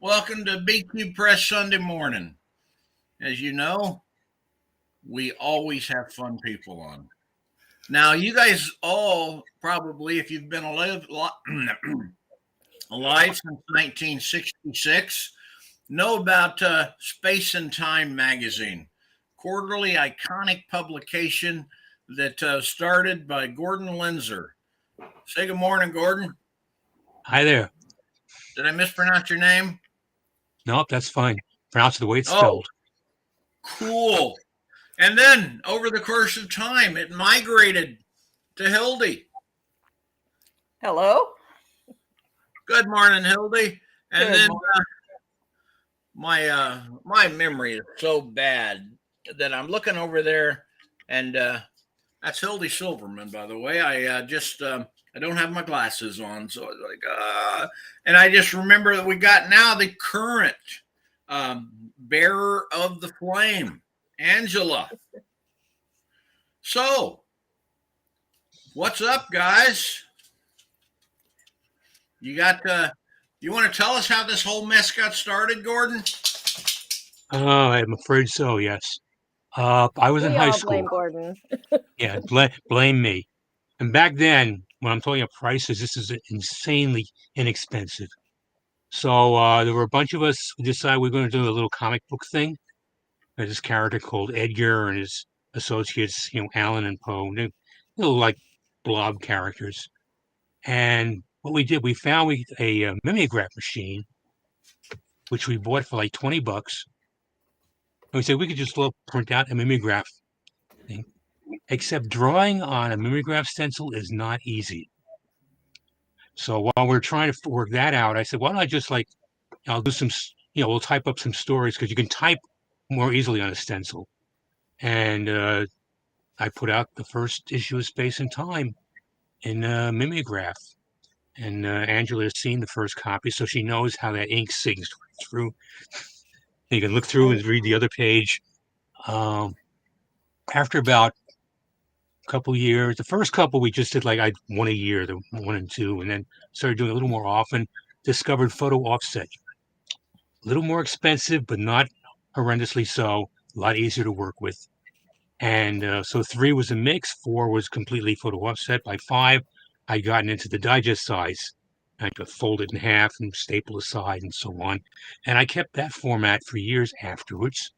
Welcome to BQ Press Sunday morning. As you know, we always have fun people on. Now, you guys all probably, if you've been alive since 1966, know about Space and Time magazine, quarterly iconic publication that started by Gordon Linzer. Say good morning, Gordon. Hi there. Did I mispronounce your name? Nope, that's fine. Pronounce it the way it's Oh, spelled. cool. And then over the course of time, it migrated to Hildy. Hello. Good morning, Hildy. And Good then morning. my memory is so bad that I'm looking over there, and that's Hildy Silverman, by the way. I don't have my glasses on, so I was like, and I just remember that we got now the current bearer of the flame, Angela. So, what's up, guys? You want to tell us how this whole mess got started, Gordon? I'm afraid so, yes. I was in We high all school. blame Gordon. Yeah, blame me. And back then, when I'm talking about prices, this is insanely inexpensive. So there were a bunch of us who decided we are going to do a little comic book thing. There's this character called Edgar and his associates, Alan and Poe. They're little like blob characters. And what we did, we found a mimeograph machine, which we bought for like $20. And we said we could just print out a mimeograph thing, except drawing on a mimeograph stencil is not easy. So while we're trying to work that out, I said, why don't I just I'll do some, we'll type up some stories because you can type more easily on a stencil. And I put out the first issue of Space and Time in mimeograph. And Angela has seen the first copy, so she knows how that ink sinks through. You can look through and read the other page. After about a couple years, the first couple we just did like one a year, the 1 and 2, and then started doing a little more often. Discovered photo offset, a little more expensive, but not horrendously so. A lot easier to work with. And so 3 was a mix. 4 was completely photo offset. By 5, I'd gotten into the digest size. I could fold it in half and staple aside and so on. And I kept that format for years afterwards.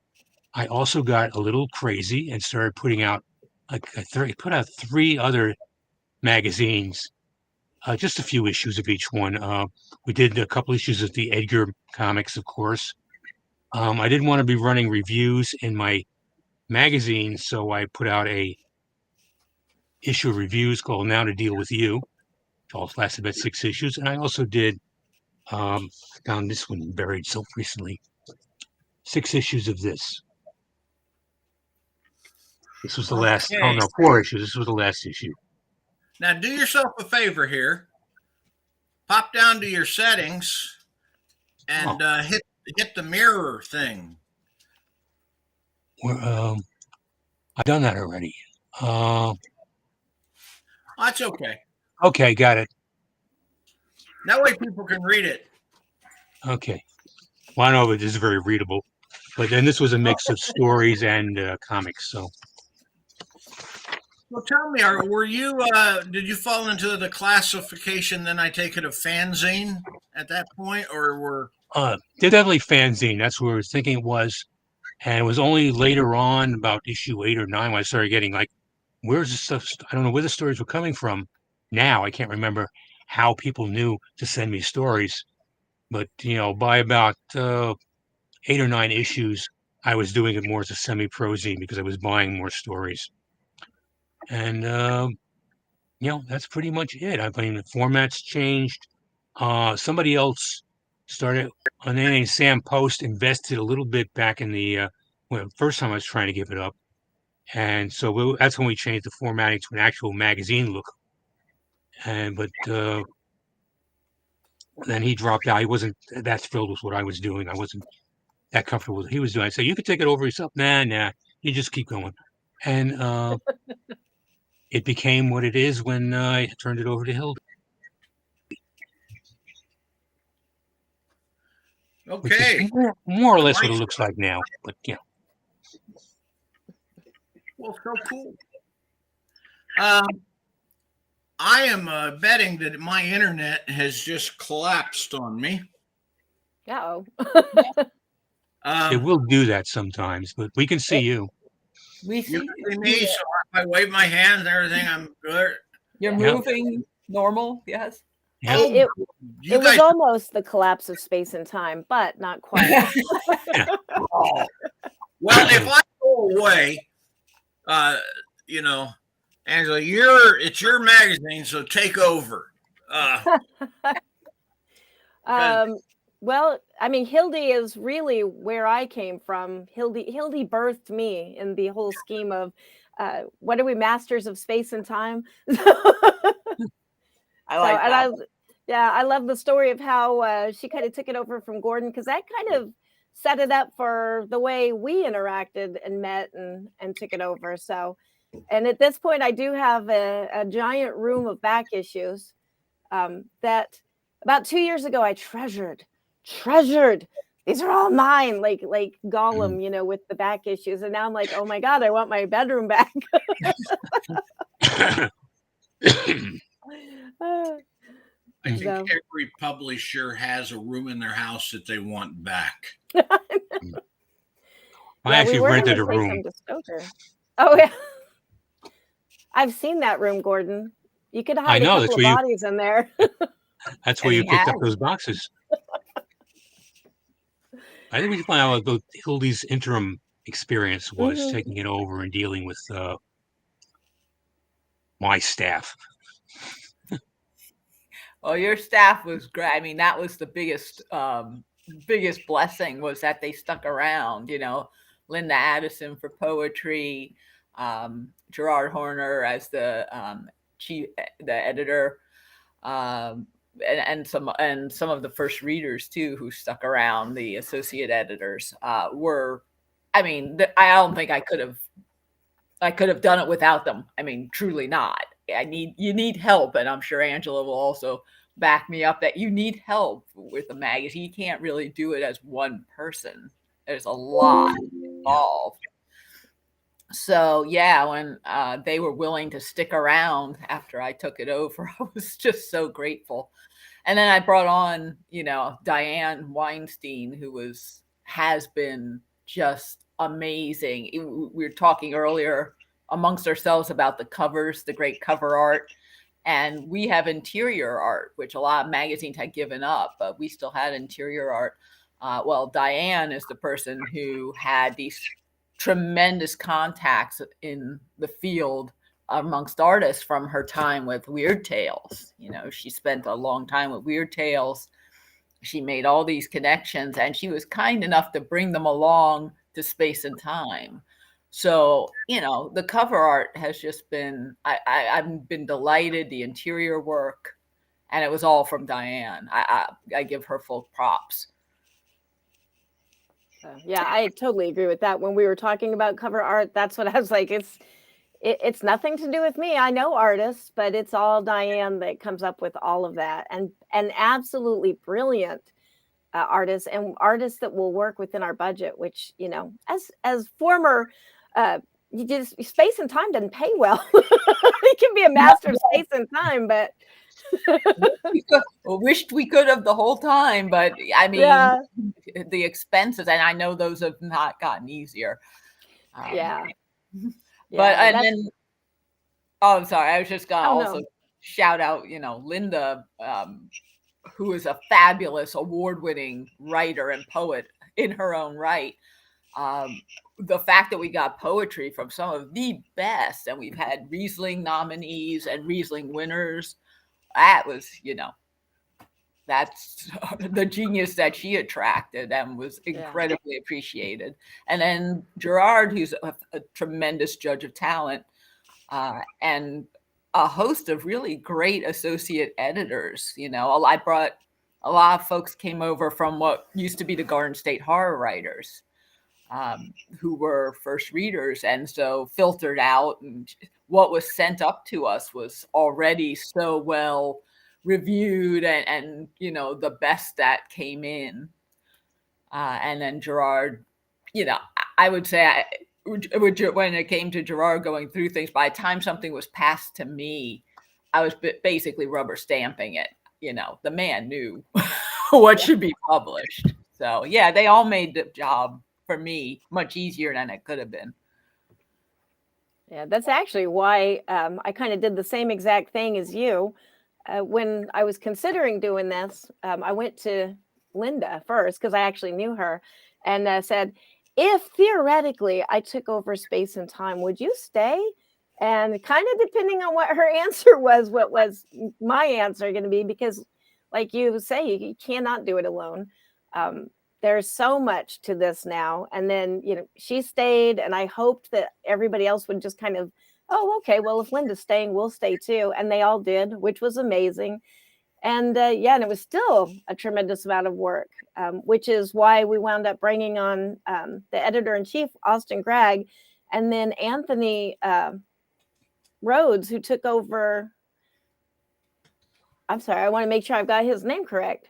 I also got a little crazy and started putting out put out 3 other magazines, just a few issues of each one. We did a couple issues of the Edgar comics, of course. I didn't want to be running reviews in my magazine, so I put out a issue of reviews called Now to Deal with You. It all lasted about 6 issues. And I also did, found this one buried so recently, 6 issues of this. This was the last, Okay. 4 issues. This was the last issue. Now, do yourself a favor here. Pop down to your settings and hit the mirror thing. I've done that already. That's okay. Okay, got it. That way people can read it. Okay. Well, I know it is very readable, but then this was a mix of stories and comics. So, Well, tell me, did you fall into the classification, then I take it, of fanzine at that point, or were... they're definitely fanzine. That's where I was thinking it was. And it was only later on, about issue 8 or 9, when I started getting like, where's this stuff? I don't know where the stories were coming from. Now I can't remember how people knew to send me stories. But, by about 8 or 9 issues, I was doing it more as a semi-prozine because I was buying more stories. And, that's pretty much it. I mean, the format's changed. Somebody else started, a name named Sam Post, invested a little bit back in the first time I was trying to give it up. And so that's when we changed the formatting to an actual magazine look. But then he dropped out. He wasn't that thrilled with what I was doing. I wasn't that comfortable with what he was doing. I said, you could take it over yourself. Nah, you just keep going. And it became what it is when I turned it over to Hilda. which is Okay. more or less what it Nice. looks like now. But yeah, Well, so cool. Um, I am betting that my internet has just collapsed on me. Uh-oh. it Um, will do that sometimes, but we can see It, you. We you see can see me, so if I wave my hands and everything, I'm good. you're Yeah. moving normal. Yes. Yeah. it, You it was guys. almost the collapse of space and time, but not quite. Oh. Well, if I go away, uh, you know, Angela, it's your magazine, so take over. Because Well, I mean, Hildy is really where I came from. Hildy birthed me in the whole scheme of what are we, masters of space and time? I like and that. I love the story of how she kind of took it over from Gordon, because that kind of set it up for the way we interacted and met and took it over. So, and at this point, I do have a giant room of back issues that about 2 years ago I treasured. These are all mine, like Gollum, with the back issues. And now I'm like, oh my God, I want my bedroom back. I think So. every publisher has a room in their house that they want back. I actually were rented gonna a take room. them to Stoker. Oh yeah, I've seen that room, Gordon. You could hide a know, couple of bodies in there. That's where And you he picked up has. those boxes. I think we should find out what Hildy's interim experience was, Mhm. taking it over and dealing with my staff. Well, your staff was great. I mean, that was the biggest blessing, was that they stuck around. Linda Addison for poetry, Gerard Horner as the the editor, and some of the first readers too, who stuck around. The associate editors were. I mean, I don't think I could have done it without them. I mean, truly not. You need help, and I'm sure Angela will also back me up that you need help with the magazine. You can't really do it as one person. There's a lot involved. So yeah, when they were willing to stick around after I took it over, I was just so grateful. And then I brought on, Diane Weinstein, who has been just amazing. We were talking earlier amongst ourselves about the covers, the great cover art. And we have interior art, which a lot of magazines had given up, but we still had interior art. Well, Diane is the person who had these tremendous contacts in the field amongst artists from her time with Weird Tales. She spent a long time with Weird Tales. She made all these connections, and she was kind enough to bring them along to Space and Time. So, the cover art has just been, I've been delighted, the interior work, and it was all from Diane. I give her full props. Yeah, I totally agree with that. When we were talking about cover art, that's what I was like. It's nothing to do with me. I know artists, but it's all Diane that comes up with all of that, and absolutely brilliant artists, and artists that will work within our budget. Which, as former, Space and Time doesn't pay well. You can be a master of space and time, but Wished we could have the whole time, but I mean, yeah. The expenses, and I know those have not gotten easier. Yeah. But Yeah, and then, I'm sorry, I was just gonna also no. shout out, Linda, who is a fabulous award-winning writer and poet in her own right. The fact that we got poetry from some of the best, and we've had Riesling nominees and Riesling winners, that was, that's the genius that she attracted and was incredibly appreciated. And then Gerard, who's a tremendous judge of talent, and a host of really great associate editors. I brought a lot of folks came over from what used to be the Garden State Horror Writers, who were first readers, and so filtered out, and what was sent up to us was already so well reviewed, and the best that came in. And then Gerard, I would say when it came to Gerard going through things, by the time something was passed to me, I was basically rubber stamping it. The man knew what should be published. So yeah, they all made the job for me much easier than it could have been. Yeah, that's actually why I kind of did the same exact thing as you. When I was considering doing this, I went to Linda first because I actually knew her and said, if theoretically I took over Space and Time, would you stay? And kind of depending on what her answer was, what was my answer going to be? Because like you say, you cannot do it alone. There's so much to this now. And then, she stayed, and I hoped that everybody else would just kind of, oh, okay, well, if Linda's staying, we'll stay too. And they all did, which was amazing. And and it was still a tremendous amount of work, which is why we wound up bringing on the editor-in-chief, Austin Gregg, and then Anthony Rhodes, who took over. I'm sorry, I want to make sure I've got his name correct.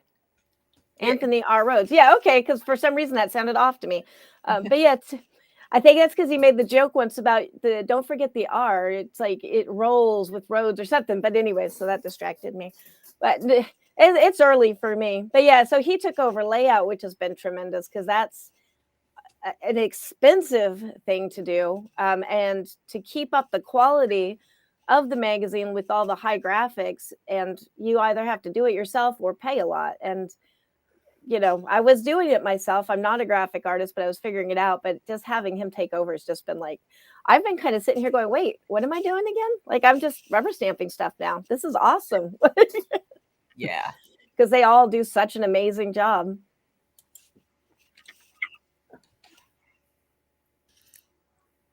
Anthony R. Rhodes. Yeah, okay, because for some reason that sounded off to me. But yeah, I think that's because he made the joke once about don't forget the R. It's like it rolls with roads or something. But anyway, so that distracted me. But it's early for me. But yeah, so he took over layout, which has been tremendous because that's an expensive thing to do. And to keep up the quality of the magazine with all the high graphics, and you either have to do it yourself or pay a lot. And I was doing it myself. I'm not a graphic artist, but I was figuring it out. But just having him take over has just been like, I've been kind of sitting here going, wait, what am I doing again? Like, I'm just rubber stamping stuff now. This is awesome. Yeah. Because they all do such an amazing job.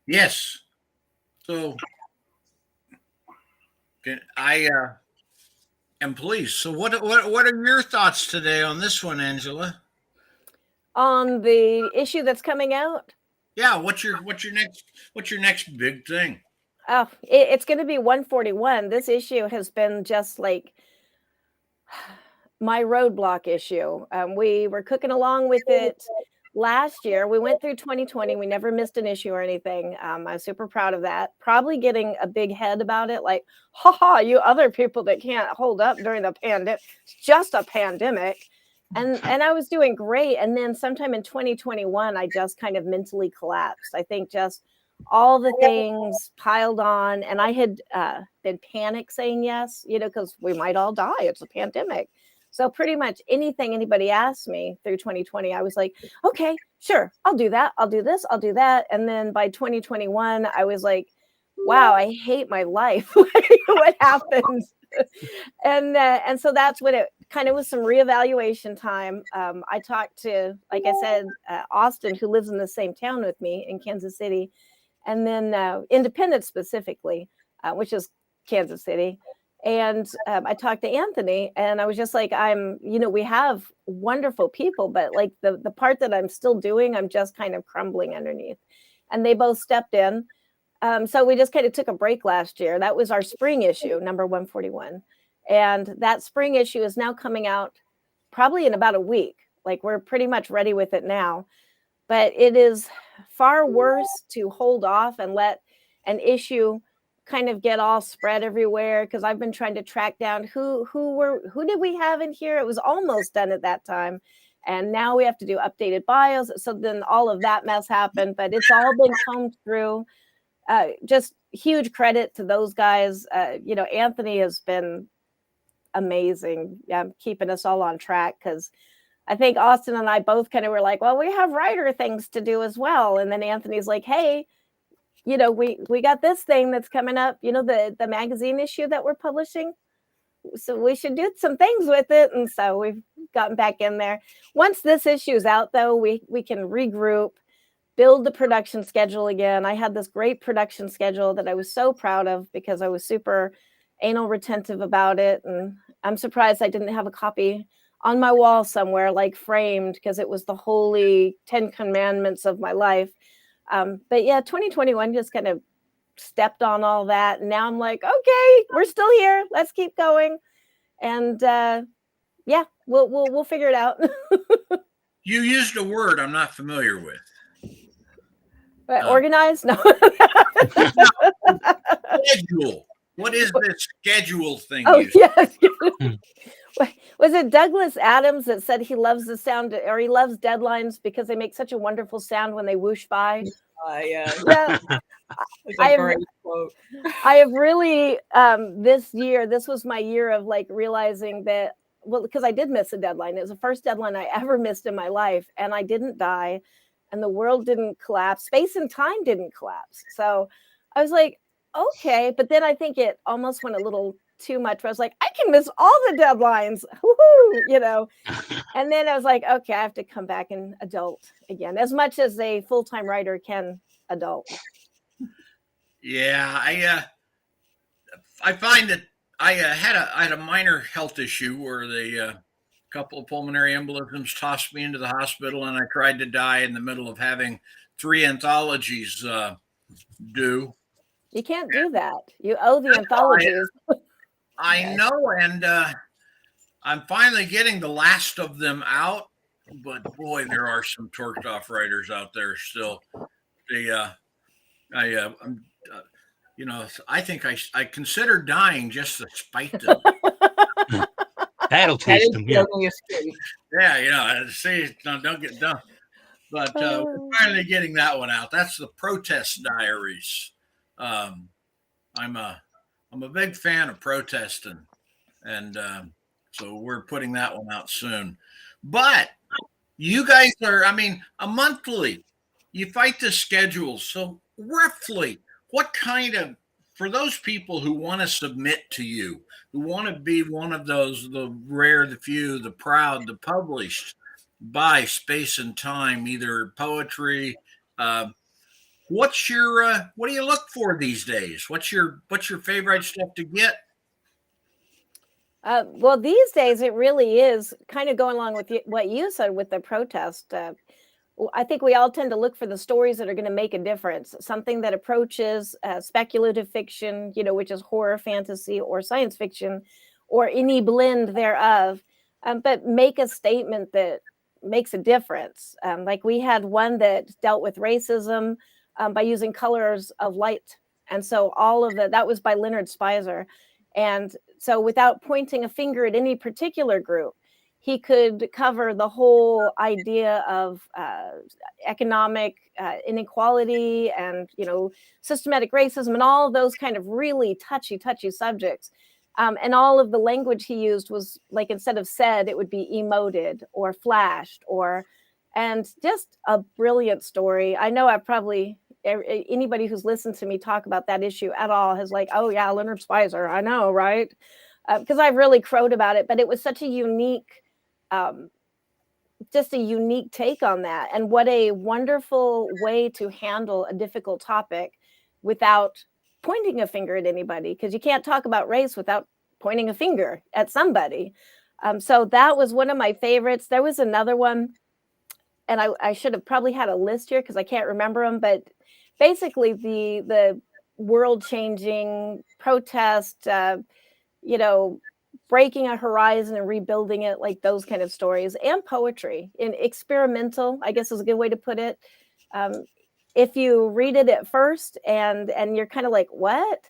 Yes. So I am pleased. So what are your thoughts today on this one, Angela? On the issue that's coming out? Yeah, what's your next big thing? Oh, it's going to be 141. This issue has been just like my roadblock issue. We were cooking along with it last year. We went through 2020. We never missed an issue or anything. I'm super proud of that. Probably getting a big head about it. Like, haha, you other people that can't hold up during the pandemic. It's just a pandemic. And I was doing great. And then sometime in 2021, I just kind of mentally collapsed. I think just all the things piled on. And I had been panic saying yes, because we might all die. It's a pandemic. So pretty much anything anybody asked me through 2020, I was like, okay, sure, I'll do that. I'll do this. I'll do that. And then by 2021, I was like, wow, I hate my life. What happened? And so that's when it kind of was some reevaluation time. I talked to, like I said, Austin, who lives in the same town with me in Kansas City, and then Independence specifically, which is Kansas City. And I talked to Anthony, and I was just like, we have wonderful people, but like the part that I'm still doing, I'm just kind of crumbling underneath. And they both stepped in. So we just kind of took a break last year. That was our spring issue, number 141. And that spring issue is now coming out probably in about a week. Like, we're pretty much ready with it now. But it is far worse to hold off and let an issue kind of get all spread everywhere, because I've been trying to track down who did we have in here. It was almost done at that time, and now we have to do updated bios. So then all of that mess happened, but it's all been combed through. Just huge credit to those guys. Anthony has been amazing, keeping us all on track, because I think Austin and I both kind of were like, well, we have writer things to do as well. And then Anthony's like, hey, we got this thing that's coming up, the magazine issue that we're publishing. So we should do some things with it. And so we've gotten back in there. Once this issue is out, though, we can regroup, build the production schedule again. I had this great production schedule that I was so proud of because I was super anal retentive about it. And I'm surprised I didn't have a copy on my wall somewhere, like framed, because it was the holy 10 commandments of my life. But yeah, 2021 just kind of stepped on all that. And now I'm like, okay, we're still here. Let's keep going. And yeah, we'll figure it out. You used a word I'm not familiar with. Organized? No. Schedule. What is this schedule thing? Oh, yes. Hmm. Was it Douglas Adams that said he loves the sound, or he loves deadlines because they make such a wonderful sound when they whoosh by? Yeah, Yeah. it's I a have, great quote. I have really, this year, this was my year of like realizing that, well, because I did miss a deadline. It was the first deadline I ever missed in my life, and I didn't die, and the world didn't collapse. Space and time didn't collapse. So I was like, okay. But then I think it almost went a little too much. Where I was like, I can miss all the deadlines. Woohoo, you know. And then I was like, okay, I have to come back and adult again, as much as a full-time writer can adult. Yeah, I find that I had a minor health issue where the couple of pulmonary embolisms tossed me into the hospital, and I tried to die in the middle of having 3 anthologies due. You can't do that. You owe the anthologies. I know, and I'm finally getting the last of them out, but boy, there are some torqued off writers out there still. They, I'm, you know, I think I consider dying just to spite them. That'll That taste is them. the Yeah. only escape. Yeah, you know, see, don't get done. But we're finally getting that one out. That's the Protest Diaries. I'm a big fan of protesting, and so we're putting that one out soon. But you guys are, I mean, a monthly. You fight the schedule, so roughly, what kind of, for those people who want to submit to you, who want to be one of those, the rare, the few, the proud, the published by Space and Time, either poetry. What's your what do you look for these days? What's your favorite stuff to get? Well, these days it really is kind of going along with what you said with the protest. I think we all tend to look for the stories that are going to make a difference, something that approaches speculative fiction, you know, which is horror, fantasy, or science fiction, or any blend thereof, but make a statement that makes a difference. Like we had one that dealt with racism by using colors of light. And so all of that was by Leonard Spicer. And so without pointing a finger at any particular group, he could cover the whole idea of economic inequality and, you know, systematic racism and all of those kind of really touchy subjects. And all of the language he used was like, instead of said, it would be emoted or flashed and just a brilliant story. I know I've probably, anybody who's listened to me talk about that issue at all has like, oh yeah, Leonard Spicer, I know, right? Because I've really crowed about it, but it was such a unique, just a unique take on that. And what a wonderful way to handle a difficult topic without pointing a finger at anybody, because you can't talk about race without pointing a finger at somebody. So that was one of my favorites. There was another one, and I should have probably had a list here because I can't remember them, but basically the world-changing protest, you know, breaking a horizon and rebuilding it, like those kind of stories, and poetry in experimental, I guess is a good way to put it. If you read it at first and you're kind of like, what?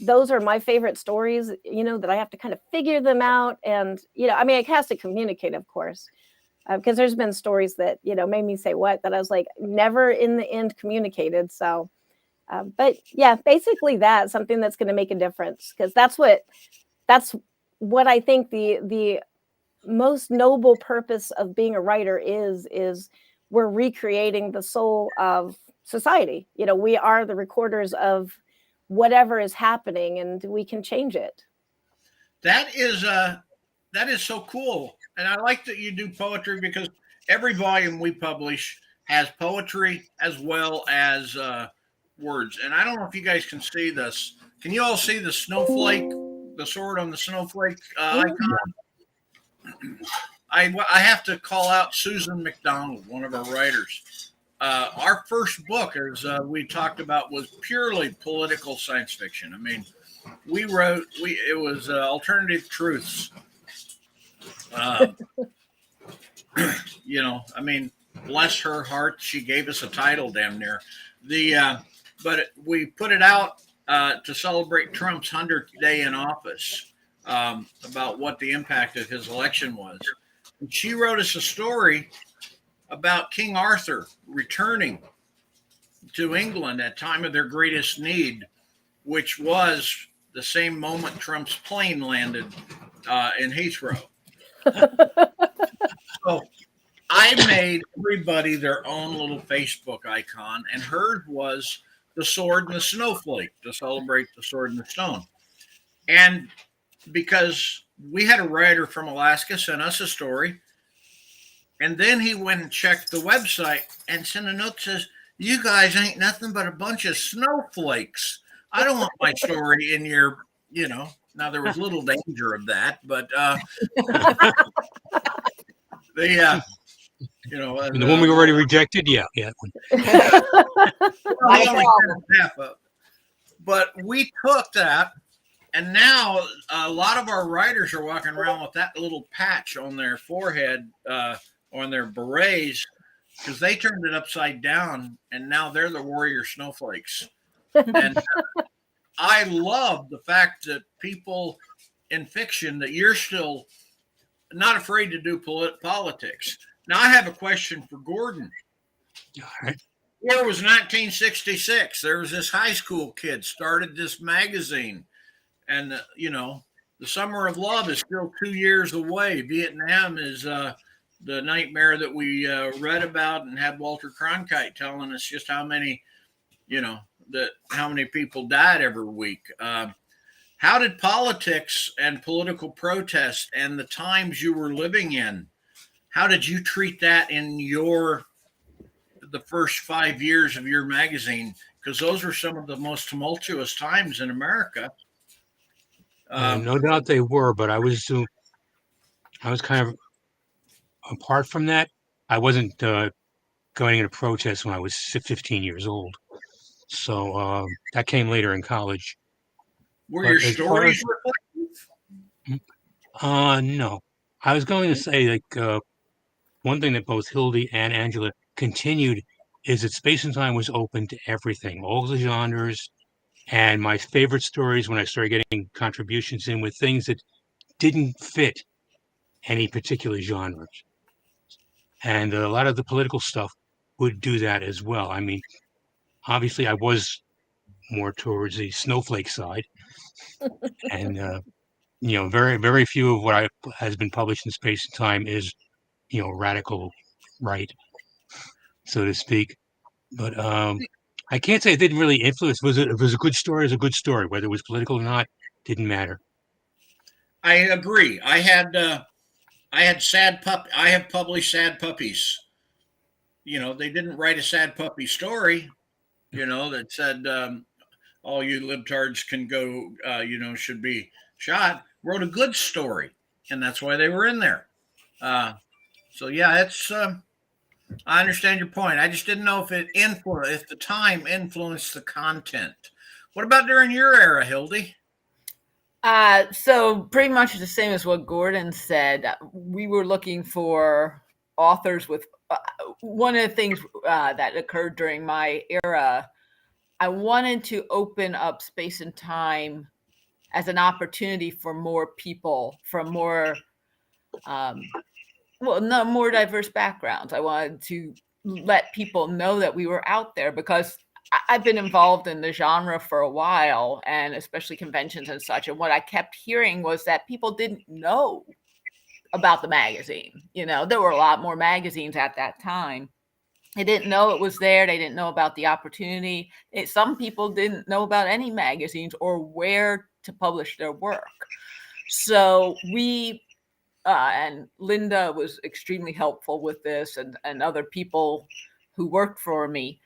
Those are my favorite stories, you know, that I have to kind of figure them out. And, you know, I mean, it has to communicate, of course, because there's been stories that, you know, made me say what, that I was like, never in the end communicated. So, but yeah, basically that's something that's going to make a difference, because that's what I think the most noble purpose of being a writer is we're recreating the soul of society. You know, we are the recorders of whatever is happening, and we can change it. That is so cool. And I like that you do poetry, because every volume we publish has poetry as well as words. And I don't know if you guys can see this. Can you all see the snowflake, the sword on the snowflake icon? I have to call out Susan McDonald, one of our writers. Our first book, as we talked about, was purely political science fiction. I mean, it was alternative truths. I mean, bless her heart, she gave us a title damn near. But we put it out to celebrate Trump's 100th day in office, about what the impact of his election was. And she wrote us a story about King Arthur returning to England at time of their greatest need, which was the same moment Trump's plane landed in Heathrow. So I made everybody their own little Facebook icon, and hers was the sword and the snowflake to celebrate the sword and the stone. And because we had a writer from Alaska send us a story, and then he went and checked the website and sent a note that says, "You guys ain't nothing but a bunch of snowflakes. I don't want my story in your, Now there was little danger of that, but the And the one we already rejected, yeah. we only half of. But we took that, and now a lot of our writers are walking around with that little patch on their forehead, on their berets, because they turned it upside down, and now they're the warrior snowflakes. And I love the fact that people in fiction, that you're still not afraid to do politics. Now, I have a question for Gordon. All right. Here was 1966. There was this high school kid started this magazine, and the summer of love is still 2 years away. Vietnam is the nightmare that we read about, and had Walter Cronkite telling us just how many, how many people died every week. How did politics and political protest and the times you were living in, how did you treat that in the first 5 years of your magazine? Because those were some of the most tumultuous times in America. No doubt they were, but I was kind of apart from that. I wasn't going into protest when I was 15 years old, so that came later in college. Were your stories reflective? No, I was going to say, one thing that both Hildy and Angela continued is that Space and Time was open to everything, all the genres. And my favorite stories, when I started getting contributions in, were things that didn't fit any particular genres. And a lot of the political stuff would do that as well. I mean, obviously, I was more towards the snowflake side, and very, very few of what has been published in Space and Time is, radical right, so to speak. But I can't say it didn't really influence. If it was a good story, it was a good story. Whether it was political or not, didn't matter. I agree. I had sad pup. I have published sad puppies. They didn't write a sad puppy story. That said, all you libtards can go. Should be shot. Wrote a good story, and that's why they were in there. So yeah, it's. I understand your point. I just didn't know if if the time influenced the content. What about during your era, Hildy? So pretty much the same as what Gordon said. We were looking for authors with one of the things that occurred during my era. I wanted to open up Space and Time as an opportunity for more people from more more diverse backgrounds. I wanted to let people know that we were out there, because I've been involved in the genre for a while, and especially conventions and such. And what I kept hearing was that people didn't know about the magazine. There were a lot more magazines at that time. They didn't know it was there. They didn't know about the opportunity. Some people didn't know about any magazines or where to publish their work. So we and Linda was extremely helpful with this, and other people who worked for me.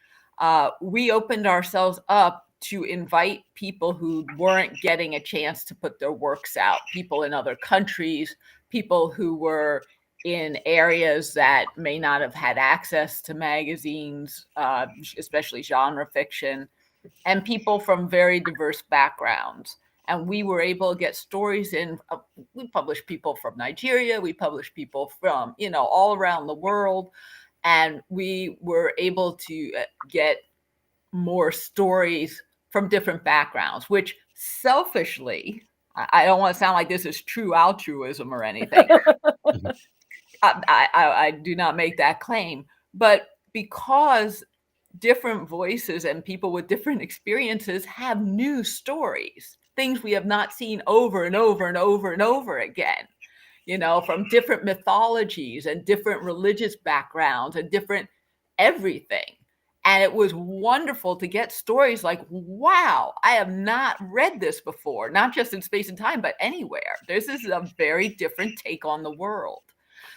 We opened ourselves up to invite people who weren't getting a chance to put their works out, people in other countries, people who were in areas that may not have had access to magazines, especially genre fiction, and people from very diverse backgrounds. and we were able to get stories in. We published people from Nigeria, we published people from, you know, all around the world, and we were able to get more stories from different backgrounds, which selfishly, I don't want to sound like this is true altruism or anything. I do not make that claim, but because different voices and people with different experiences have new stories, things we have not seen over and over and over and over again, you know, from different mythologies and different religious backgrounds and different everything. And it was wonderful to get stories like, wow, I have not read this before, not just in Space and Time, but anywhere. This is a very different take on the world.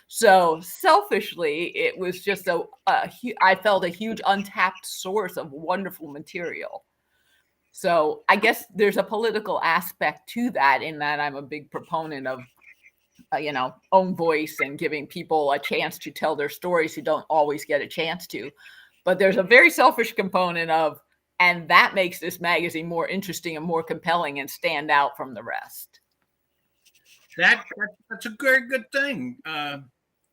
So selfishly, it was just I felt a huge untapped source of wonderful material. So I guess there's a political aspect to that, in that I'm a big proponent of, you know, own voice and giving people a chance to tell their stories who don't always get a chance to. But there's a very selfish component of, and that makes this magazine more interesting and more compelling and stand out from the rest. That's a very good thing,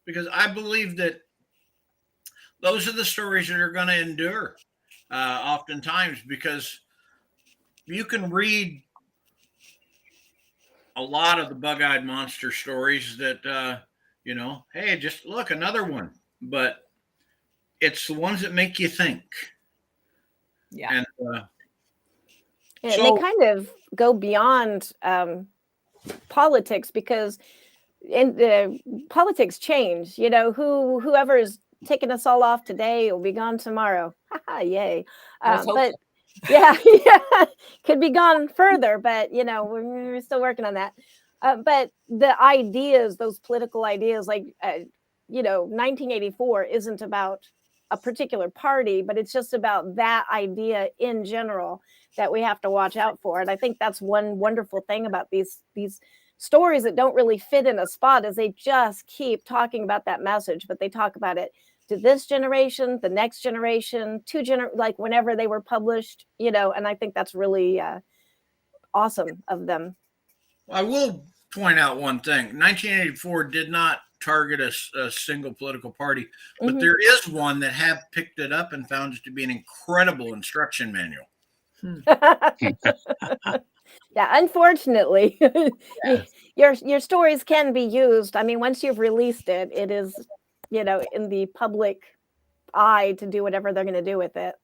because I believe that those are the stories that are going to endure, oftentimes, because you can read a lot of the bug-eyed monster stories that, you know, hey, just look, another one. But it's the ones that make you think. Yeah. And, And so, they kind of go beyond politics, because politics change. You know, whoever's taking us all off today will be gone tomorrow. Yay. But yeah, could be gone further, but, you know, we're still working on that. But the ideas, those political ideas, like, you know, 1984 isn't about a particular party, but it's just about that idea in general that we have to watch out for. And I think that's one wonderful thing about these stories that don't really fit in a spot, is they just keep talking about that message, but they talk about it to this generation, the next generation, like whenever they were published, you know. And I think that's really awesome of them. I will point out one thing. 1984 did not target a single political party, but there is one that have picked it up and found it to be an incredible instruction manual. Yeah, unfortunately, your stories can be used. I mean, once you've released it, it is, you know, in the public eye to do whatever they're going to do with it.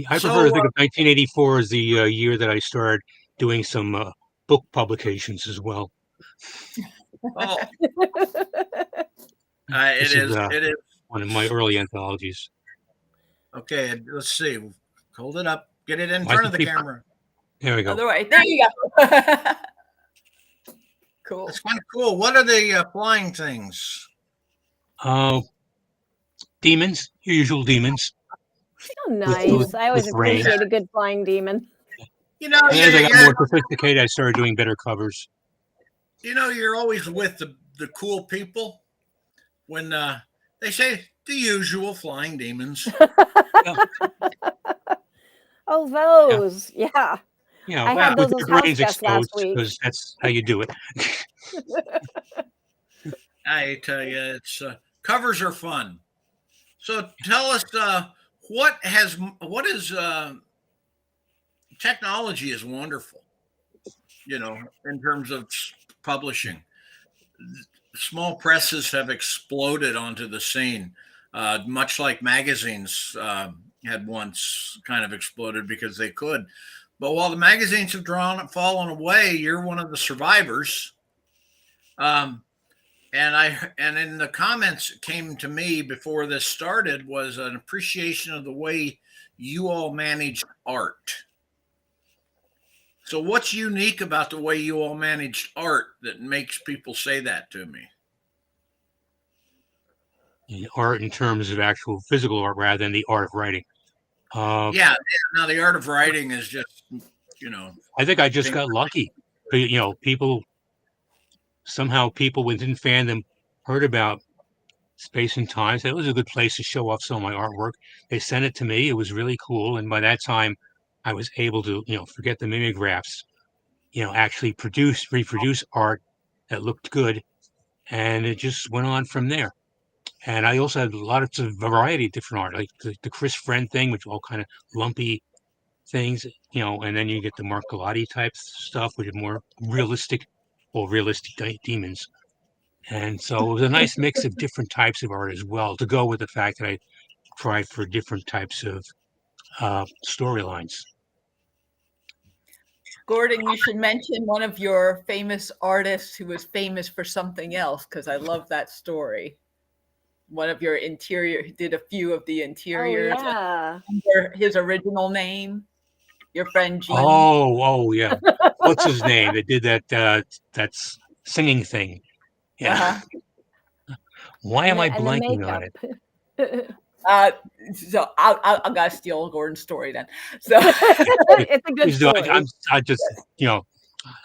I prefer to think of 1984 as the year that I started doing some book publications as well. Oh, it is one of my early anthologies. Okay, let's see. Hold it up. Get it in front of the camera. There we go. Other way. There you go. Cool. That's kind of cool. What are the flying things? Demons, your usual demons. Oh, nice. I always appreciate a good flying demon. You know, as I got more sophisticated, I started doing better covers. You know, you're always with the cool people when they say the usual flying demons. Oh, those. Yeah. Yeah, I had those with as brains house guests last exposed, week. because that's how you do it. I tell you, it's covers are fun. So tell us, what is technology is wonderful, you know, in terms of publishing. Small presses have exploded onto the scene, much like magazines had once kind of exploded because they could. But while the magazines have fallen away, you're one of the survivors. And in the comments that came to me before this started was an appreciation of the way you all manage art. So what's unique about the way you all managed art that makes people say that to me? Art in terms of actual physical art rather than the art of writing. Yeah, now the art of writing is just, you know. I think I just got lucky. You know, people within fandom heard about Space and Time. Said it was a good place to show off some of my artwork. They sent it to me. It was really cool. And by that time, I was able to, you know, forget the mimeographs. actually reproduce art that looked good, and it just went on from there. And I also had a lot of variety of different art, like the Chris Friend thing, which all kind of lumpy things, and then you get the Marcolotti type stuff, which is more realistic demons. And so it was a nice mix of different types of art as well, to go with the fact that I tried for different types of storylines. Gordon, you should mention one of your famous artists who was famous for something else, because I love that story. One of your did a few of the interiors. Oh, yeah. Under his original name, your friend Gene. Oh, yeah. What's his name? That did that's singing thing. Yeah. Uh-huh. Why am I blanking on it? So I gotta steal Gordon's story then. So it's a good story. I just,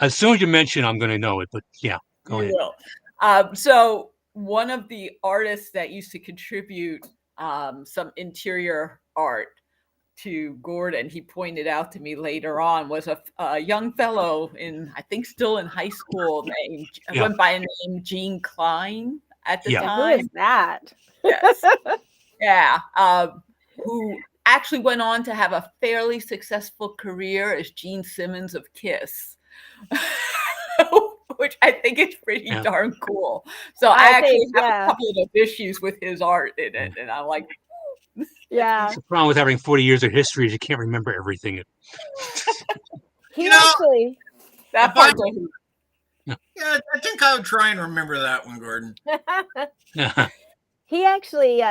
as soon as you mention, I'm going to know it. But yeah, go ahead. Will. So one of the artists that used to contribute some interior art to Gordon, he pointed out to me later on, was a young fellow I think still in high school, went by the name Gene Klein at the time. Who is that? Yes. Yeah. Who actually went on to have a fairly successful career as Gene Simmons of Kiss. Which I think is pretty darn cool. So I actually have a couple of issues with his art in it, and I'm like, yeah. That's the problem with having 40 years of history is you can't remember everything. He actually that part. Yeah, I think I would try and remember that one, Gordon. He actually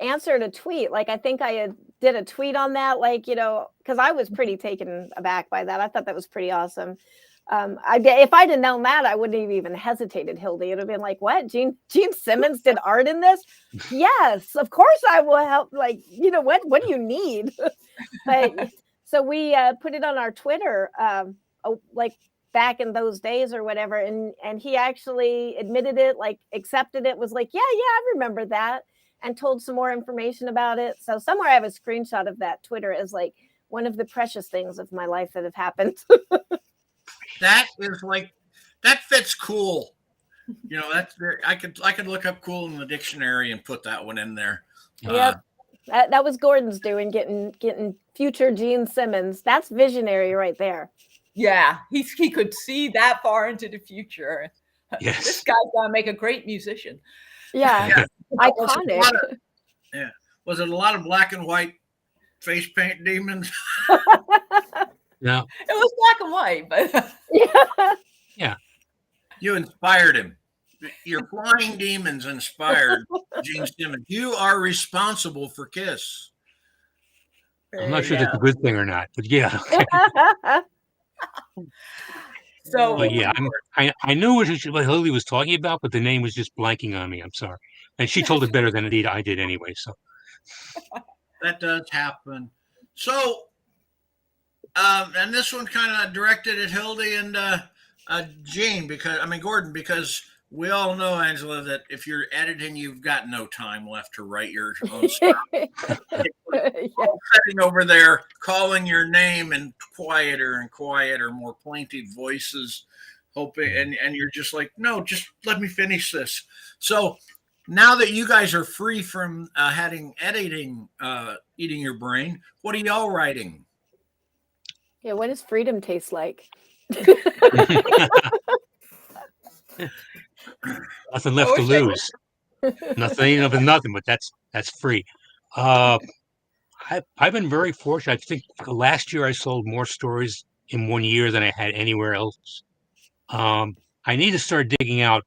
answered a tweet. Like, I think I did a tweet on that, because I was pretty taken aback by that. I thought that was pretty awesome. If I'd have known that, I wouldn't have even hesitated, Hildy. It would have been like, what? Gene Simmons did art in this? Yes, of course I will help. Like, what do you need? But so we put it on our Twitter, like back in those days or whatever. And he actually admitted it, like accepted it, was like, yeah, I remember that, and told some more information about it. So somewhere I have a screenshot of that Twitter as like one of the precious things of my life that have happened. That is that fits cool. That's very, I could look up cool in the dictionary and put that one in there. Yep. That was Gordon's doing, getting future Gene Simmons. That's visionary right there. Yeah, he could see that far into the future. Yes. This guy's gonna make a great musician. Yeah. Iconic. Was it a lot of black and white face paint demons? No. It was black and white, but yeah. You inspired him. Your flying demons inspired Gene Simmons. You are responsible for Kiss. I'm not sure that's a good thing or not, but yeah. So, but yeah, I knew what Hildy was talking about, but the name was just blanking on me. I'm sorry, and she told it better than indeed I did anyway. So that does happen. So, and this one kind of directed at Hildy and Gene, Gordon, because we all know, Angela, that if you're editing, you've got no time left to write your own stuff. Sitting over there, calling your name in quieter and quieter, more plaintive voices, hoping, and you're just like, no, just let me finish this. So now that you guys are free from editing, eating your brain, what are y'all writing? Yeah, what does freedom taste like? Nothing left to lose. Nothing, but that's free. I've been very fortunate. I think last year I sold more stories in 1 year than I had anywhere else. I need to start digging out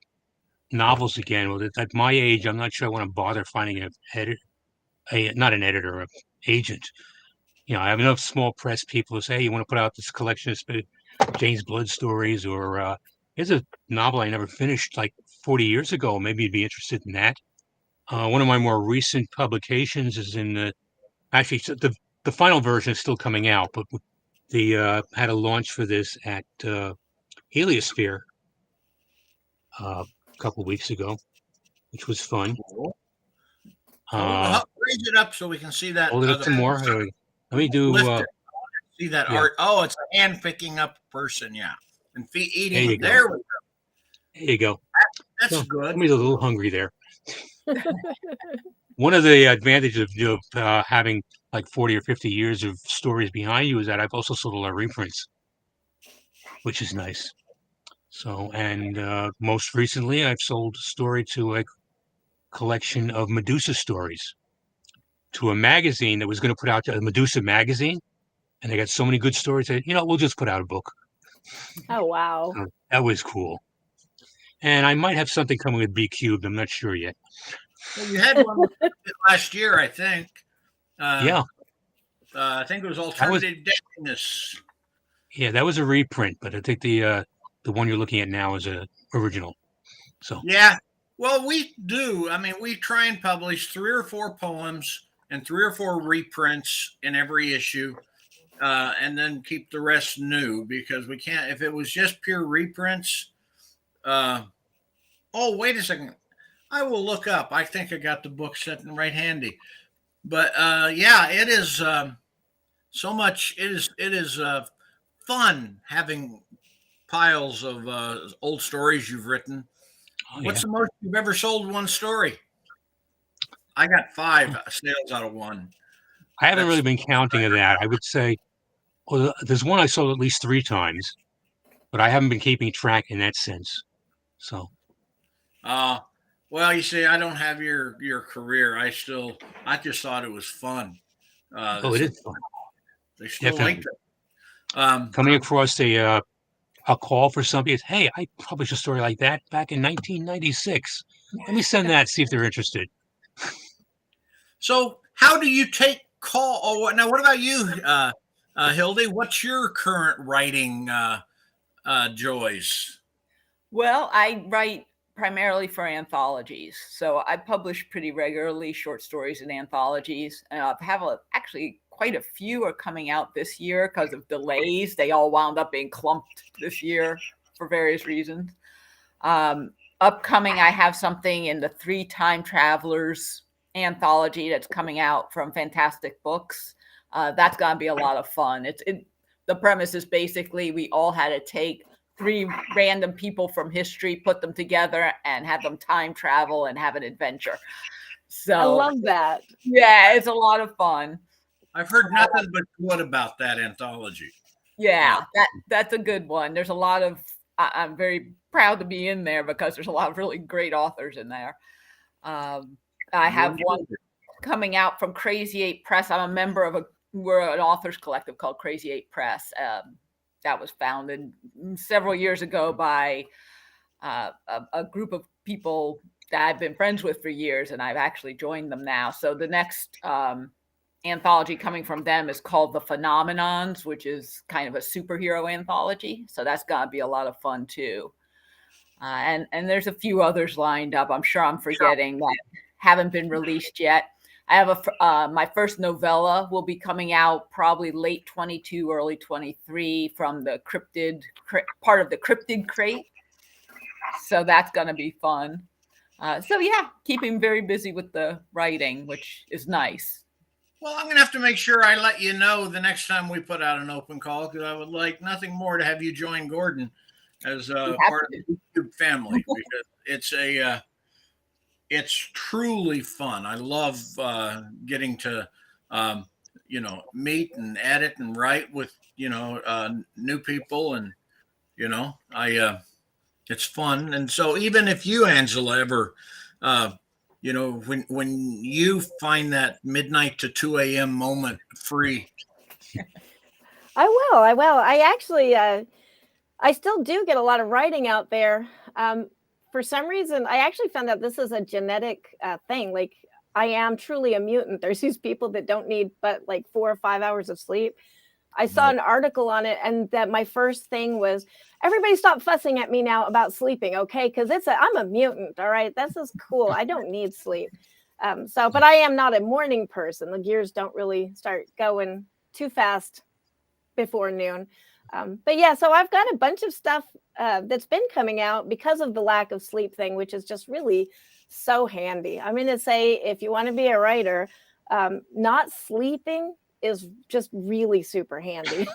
novels again. At my age, I'm not sure I want to bother finding an agent. I have enough small press people who say, hey, you want to put out this collection of James Blood stories, or here's a novel I never finished like 40 years ago. Maybe you'd be interested in that. One of my more recent publications is actually the final version is still coming out, but the had a launch for this at Heliosphere a couple of weeks ago, which was fun. Cool. Raise it up so we can see that. Hold it up some more. Let me do. See that art? Oh, it's a hand picking up person. Yeah. and There eating. you go. There we go. There you go. That's So, good. somebody's a little hungry there. One of the advantages of having like 40 or 50 years of stories behind you is that I've also sold a lot of reprints, which is nice. So, and most recently, I've sold a story to a collection of Medusa stories to a magazine that was going to put out a Medusa magazine. And they got so many good stories that, we'll just put out a book. Oh, wow. So that was cool. And I might have something coming with B Cubed. I'm not sure yet. Well, you had one last year, I think. Yeah. I think it was Alternative Darkness. Yeah, that was a reprint, but I think the one you're looking at now is a original. So yeah, well, we do. I mean, we try and publish 3 or 4 poems and 3 or 4 reprints in every issue, and then keep the rest new because we can't. If it was just pure reprints, oh, wait a second, I will look up. I think I got the book sitting right handy, but yeah, it is so much. It is fun having piles of old stories you've written. What's the most you've ever sold one story? I got 5 sales out of 1. I haven't really been counting of that. I would say, well, there's one I sold at least 3 times, but I haven't been keeping track in that sense. So, well, you see, I don't have your career. I just thought it was fun. it is fun. They still like it. Coming across a call for somebody, hey, I published a story like that back in 1996. Let me send that, see if they're interested. So, how do you take call? Oh, now what about you, Hildy? What's your current writing joys? Well, I write primarily for anthologies. So I publish pretty regularly short stories in anthologies. And I have actually quite a few are coming out this year because of delays. They all wound up being clumped this year for various reasons. Upcoming, I have something in the 3 Time Travelers anthology that's coming out from Fantastic Books. That's going to be a lot of fun. The premise is basically we all had to take 3 random people from history, put them together and have them time travel and have an adventure. So I love that. Yeah, it's a lot of fun. I've heard nothing but good about that anthology. Yeah, that's a good one. There's a lot of, I'm very proud to be in there because there's a lot of really great authors in there. I have one coming out from Crazy 8 Press. I'm a member we're an authors collective called Crazy 8 Press. That was founded several years ago by a group of people that I've been friends with for years, and I've actually joined them now. So the next anthology coming from them is called The Phenomenons, which is kind of a superhero anthology. So that's going to be a lot of fun too. And there's a few others lined up. I'm sure I'm forgetting that haven't been released yet. I have my first novella will be coming out probably late 22, early 23 from the part of the Cryptid Crate. So that's going to be fun. So yeah, keeping very busy with the writing, which is nice. Well, I'm going to have to make sure I let you know the next time we put out an open call because I would like nothing more to have you join Gordon as part of the YouTube family because it's truly fun. I love getting to, meet and edit and write with, new people. And, it's fun. And so even if you, Angela, ever, when you find that midnight to 2 a.m. moment free. I will. I actually, I still do get a lot of writing out there. For some reason, I actually found out this is a genetic thing. Like, I am truly a mutant. There's these people that don't need but like 4 or 5 hours of sleep. I saw an article on it, and that my first thing was, everybody stop fussing at me now about sleeping, okay? Because I'm a mutant, all right? This is cool. I don't need sleep. But I am not a morning person. The gears don't really start going too fast before noon. But yeah, so I've got a bunch of stuff that's been coming out because of the lack of sleep thing, which is just really so handy. I'm going to say, if you want to be a writer, not sleeping is just really super handy.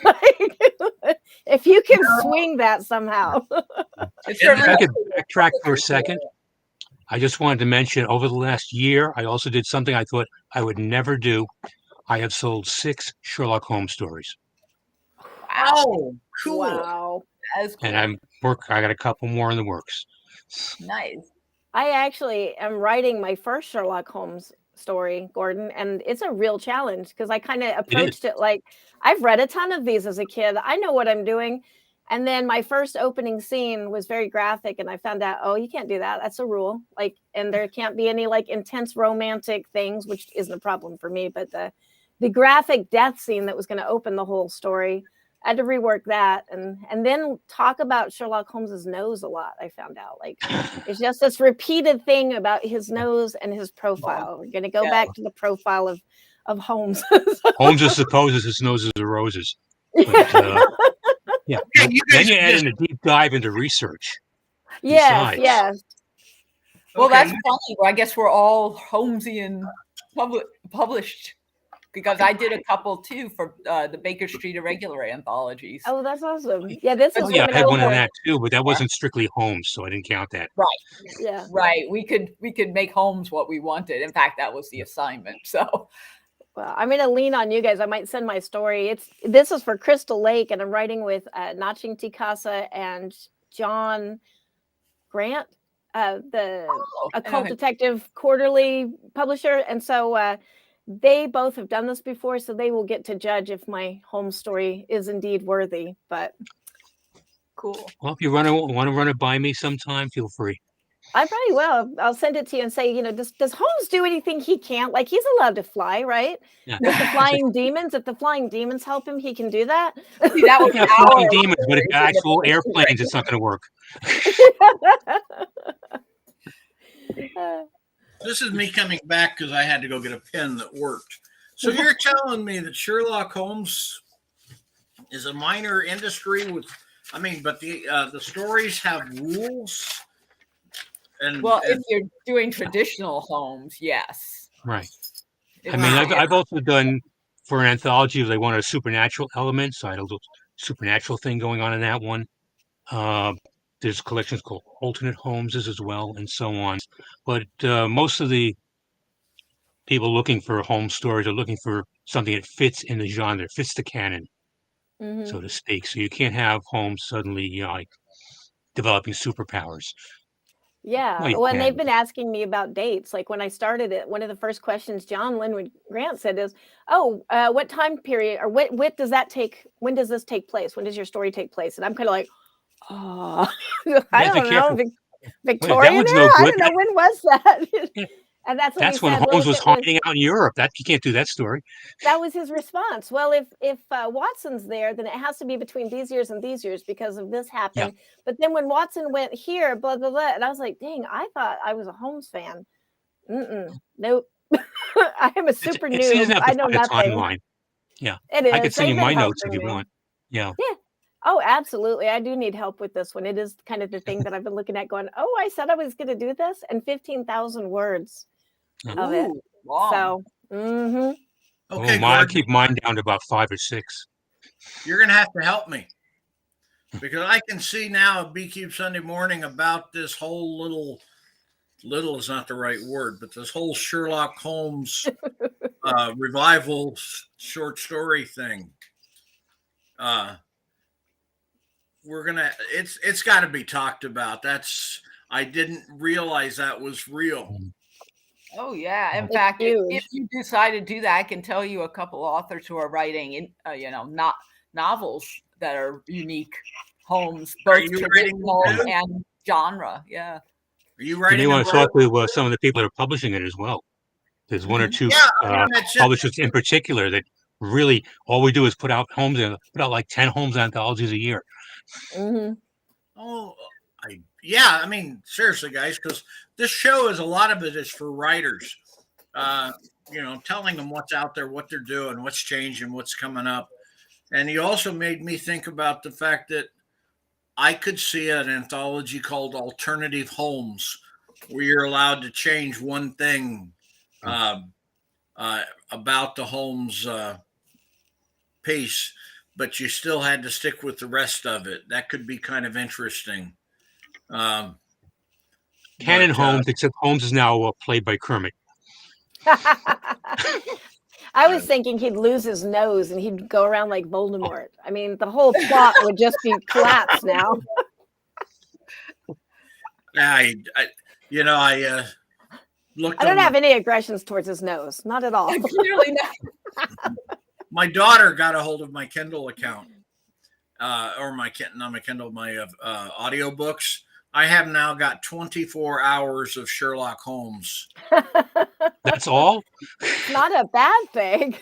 If you can swing that somehow. It's If certainly I could backtrack for a second, I just wanted to mention over the last year, I also did something I thought I would never do. I have sold 6 Sherlock Holmes stories, wow. Oh, cool. Wow. That's cool. and I got a couple more in the works. Nice. I actually am writing my first Sherlock Holmes story, Gordon, and it's a real challenge because I kind of approached it like I've read a ton of these as a kid. I know what I'm doing. And then my first opening scene was very graphic, and I found out, oh, you can't do that. That's a rule. Like, and there can't be any like intense romantic things, which isn't a problem for me. But the graphic death scene that was going to open the whole story, I had to rework that, and then talk about Sherlock Holmes's nose a lot. I found out like it's just this repeated thing about his nose and his profile. We're going to go back to the profile of Holmes. Holmes just supposes his nose is a roses. But, yeah. Okay, you Then guys you add just- in a deep dive into research. Yes, Besides. yes. Well, Okay, that's funny. I guess we're all Holmesian published because I did a couple too for the Baker Street Irregular anthologies. Oh, that's awesome. Yeah, this is Oh, yeah, I coming had out one of for- that too, but that wasn't strictly Holmes, so I didn't count that. Yeah. Right. We could make Holmes what we wanted. In fact, that was the assignment. So Well, I'm going to lean on you guys. I might send my story. This is for Crystal Lake, and I'm writing with Naching Tikasa and John Grant, the Occult Detective Quarterly publisher. And so they both have done this before, so they will get to judge if my home story is indeed worthy. But cool. Well, if you want to run it by me sometime, feel free. I probably will. I'll send it to you and say, does Holmes do anything he can't? Like, he's allowed to fly, right? Yeah. With the flying demons, if the flying demons help him, he can do that. See, that was Yeah, flying demons, but if actual airplanes, it's not going to work. This is me coming back because I had to go get a pen that worked. So you're telling me that Sherlock Holmes is a minor industry but the stories have rules. And well, if you're doing traditional Holmes, yes. Right. It's I mean, not- I've also done for an anthology, they wanted a supernatural element, so I had a little supernatural thing going on in that one. There's collections called alternate Holmeses as well, and so on. But most of the people looking for Holmes stories are looking for something that fits in the genre, fits the canon, so to speak. So you can't have Holmes suddenly like developing superpowers. Yeah. Well, you Well, and can. they've been asking me about dates. Like when I started it, one of the first questions John Linwood Grant said is, what time period or what does that take? When does this take place? When does your story take place? And I'm kind of like, oh, I Yeah, be don't know. careful. Victorian one's era? no I good. don't know. When was that? Yeah. And that's what That's he when said. Well, Holmes if was it was- hiding out in Europe. That you can't do that story. that was his response. Well, if Watson's there, then it has to be between these years and these years because of this happened. But then when Watson went here, blah blah blah, and I was like, dang, I thought I was a Holmes fan. Nope. I am a super It's easy noob. enough I to know find a nothing. timeline. Yeah, It is. I could send you They've been my notes if helping you me. want. Yeah. Yeah. Oh, absolutely. I do need help with this one. It is kind of the thing that I've been looking at going, oh, I said I was going to do this, and 15,000 words of it. Ooh, long. So, okay, I Gordon, keep mine down to about 5 or 6. you're gonna have to help me because I can see now at Beekeep Sunday Morning about this whole little is not the right word, but this whole Sherlock Holmes revival short story thing. It's got to be talked about. I didn't realize that was real. Oh yeah. In It's fact, if huge. you decide to do that, I can tell you a couple authors who are writing in, not novels that are unique Holmes, Are both you writing traditional them too? and genre. Yeah. Are you You writing? may want a to talk book? to some of the people that are publishing it as well. There's one or two That's it. publishers in particular that really all we do is put out like 10 Holmes anthologies a year. mhm. Oh, I mean, seriously, guys, because this show is a lot of it is for writers. Telling them what's out there, what they're doing, what's changing, what's coming up. And he also made me think about the fact that I could see an anthology called Alternative Holmes, where you're allowed to change one thing about the Holmes piece. but you still had to stick with the rest of it. That could be kind of interesting. Um, Canon but, Holmes, except Holmes is now played by Kermit. I was thinking he'd lose his nose and he'd go around like Voldemort. I mean, the whole plot would just be collapsed now. I looked. I don't have any aggressions towards his nose, not at all. Clearly not. My daughter got a hold of my Kindle account, or my audiobooks. I have now got 24 hours of Sherlock Holmes. That's all? Not a bad thing.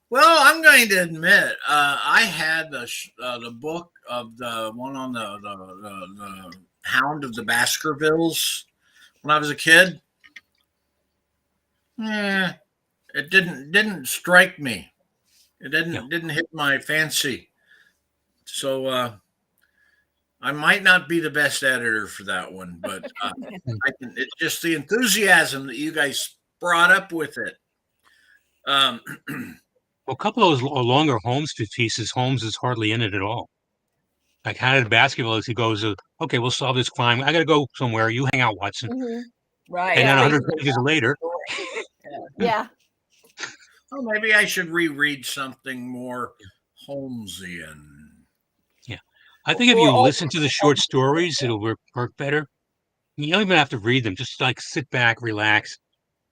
Well, I'm going to admit, I had the book of the one on the Hound of the Baskervilles when I was a kid. It didn't strike me. It didn't hit my fancy. So I might not be the best editor for that one, but it's just the enthusiasm that you guys brought up with it. Well, a couple of those longer Holmes pieces, Holmes is hardly in it at all. Like Hound of the Baskervilles, he goes, okay, we'll solve this crime. I got to go somewhere. You hang out, Watson. Mm-hmm. Right. And then 100 pages later. Yeah. Well, maybe I should reread something more Holmesian. Yeah. I think if you listen to the short stories, it'll work better. You don't even have to read them. Just like sit back, relax,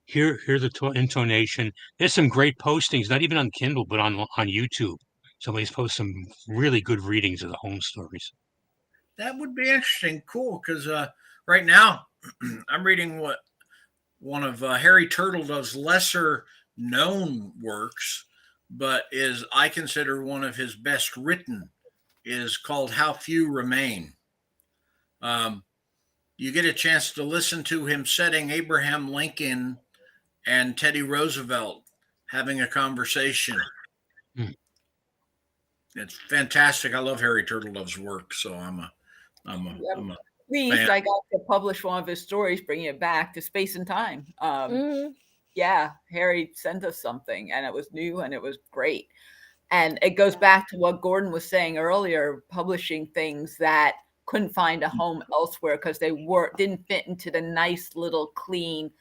hear the intonation. There's some great postings, not even on Kindle, but on YouTube. Somebody's posted some really good readings of the Holmes stories. That would be interesting. Cool. Because right now I'm reading one of Harry Turtledove's lesser known works, but I consider one of his best written, is called How Few Remain. You get a chance to listen to him setting Abraham Lincoln and Teddy Roosevelt having a conversation. It's fantastic. I love Harry Turtledove's work, so I'm a fan. I got to publish one of his stories, bringing it back to space and time. Yeah, Harry sent us something, and it was new, and it was great. And it goes back to what Gordon was saying earlier, publishing things that couldn't find a home elsewhere because they didn't fit into the nice little clean,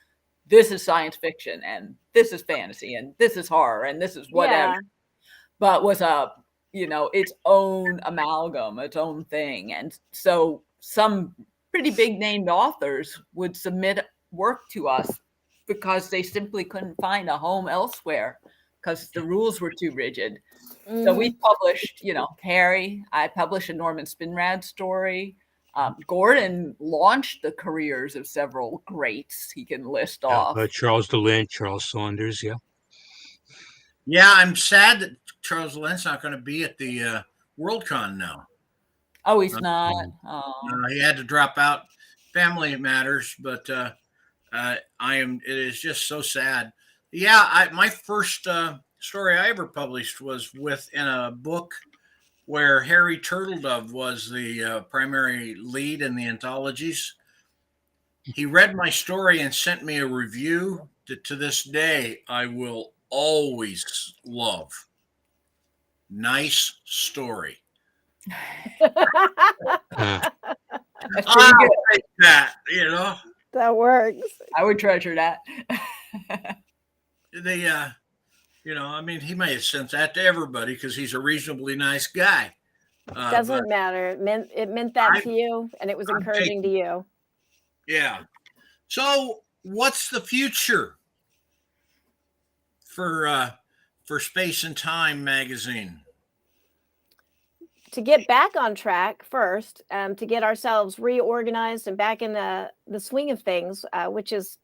this is science fiction, and this is fantasy, and this is horror, and this is whatever. Yeah. But was its own amalgam, its own thing. And so some pretty big named authors would submit work to us because they simply couldn't find a home elsewhere because the rules were too rigid. So we published, Harry, I published a Norman Spinrad story. Gordon launched the careers of several greats he can list off. Charles DeLint, Charles Saunders, yeah. Yeah, I'm sad that Charles DeLint's not going to be at the Worldcon now. Oh, he's not. He had to drop out. Family matters, but it is just so sad. Yeah, my first story I ever published was in a book where Harry Turtledove was the primary lead in the anthologies. He read my story and sent me a review that to this day I will always love. Nice story. That's I'll take that, That works. I would treasure that. He may have sent that to everybody because he's a reasonably nice guy. Doesn't matter. It meant that to you, and it was encouraging to you. Yeah. So, what's the future for Space and Time magazine? To get back on track first, to get ourselves reorganized and back in the swing of things, which is,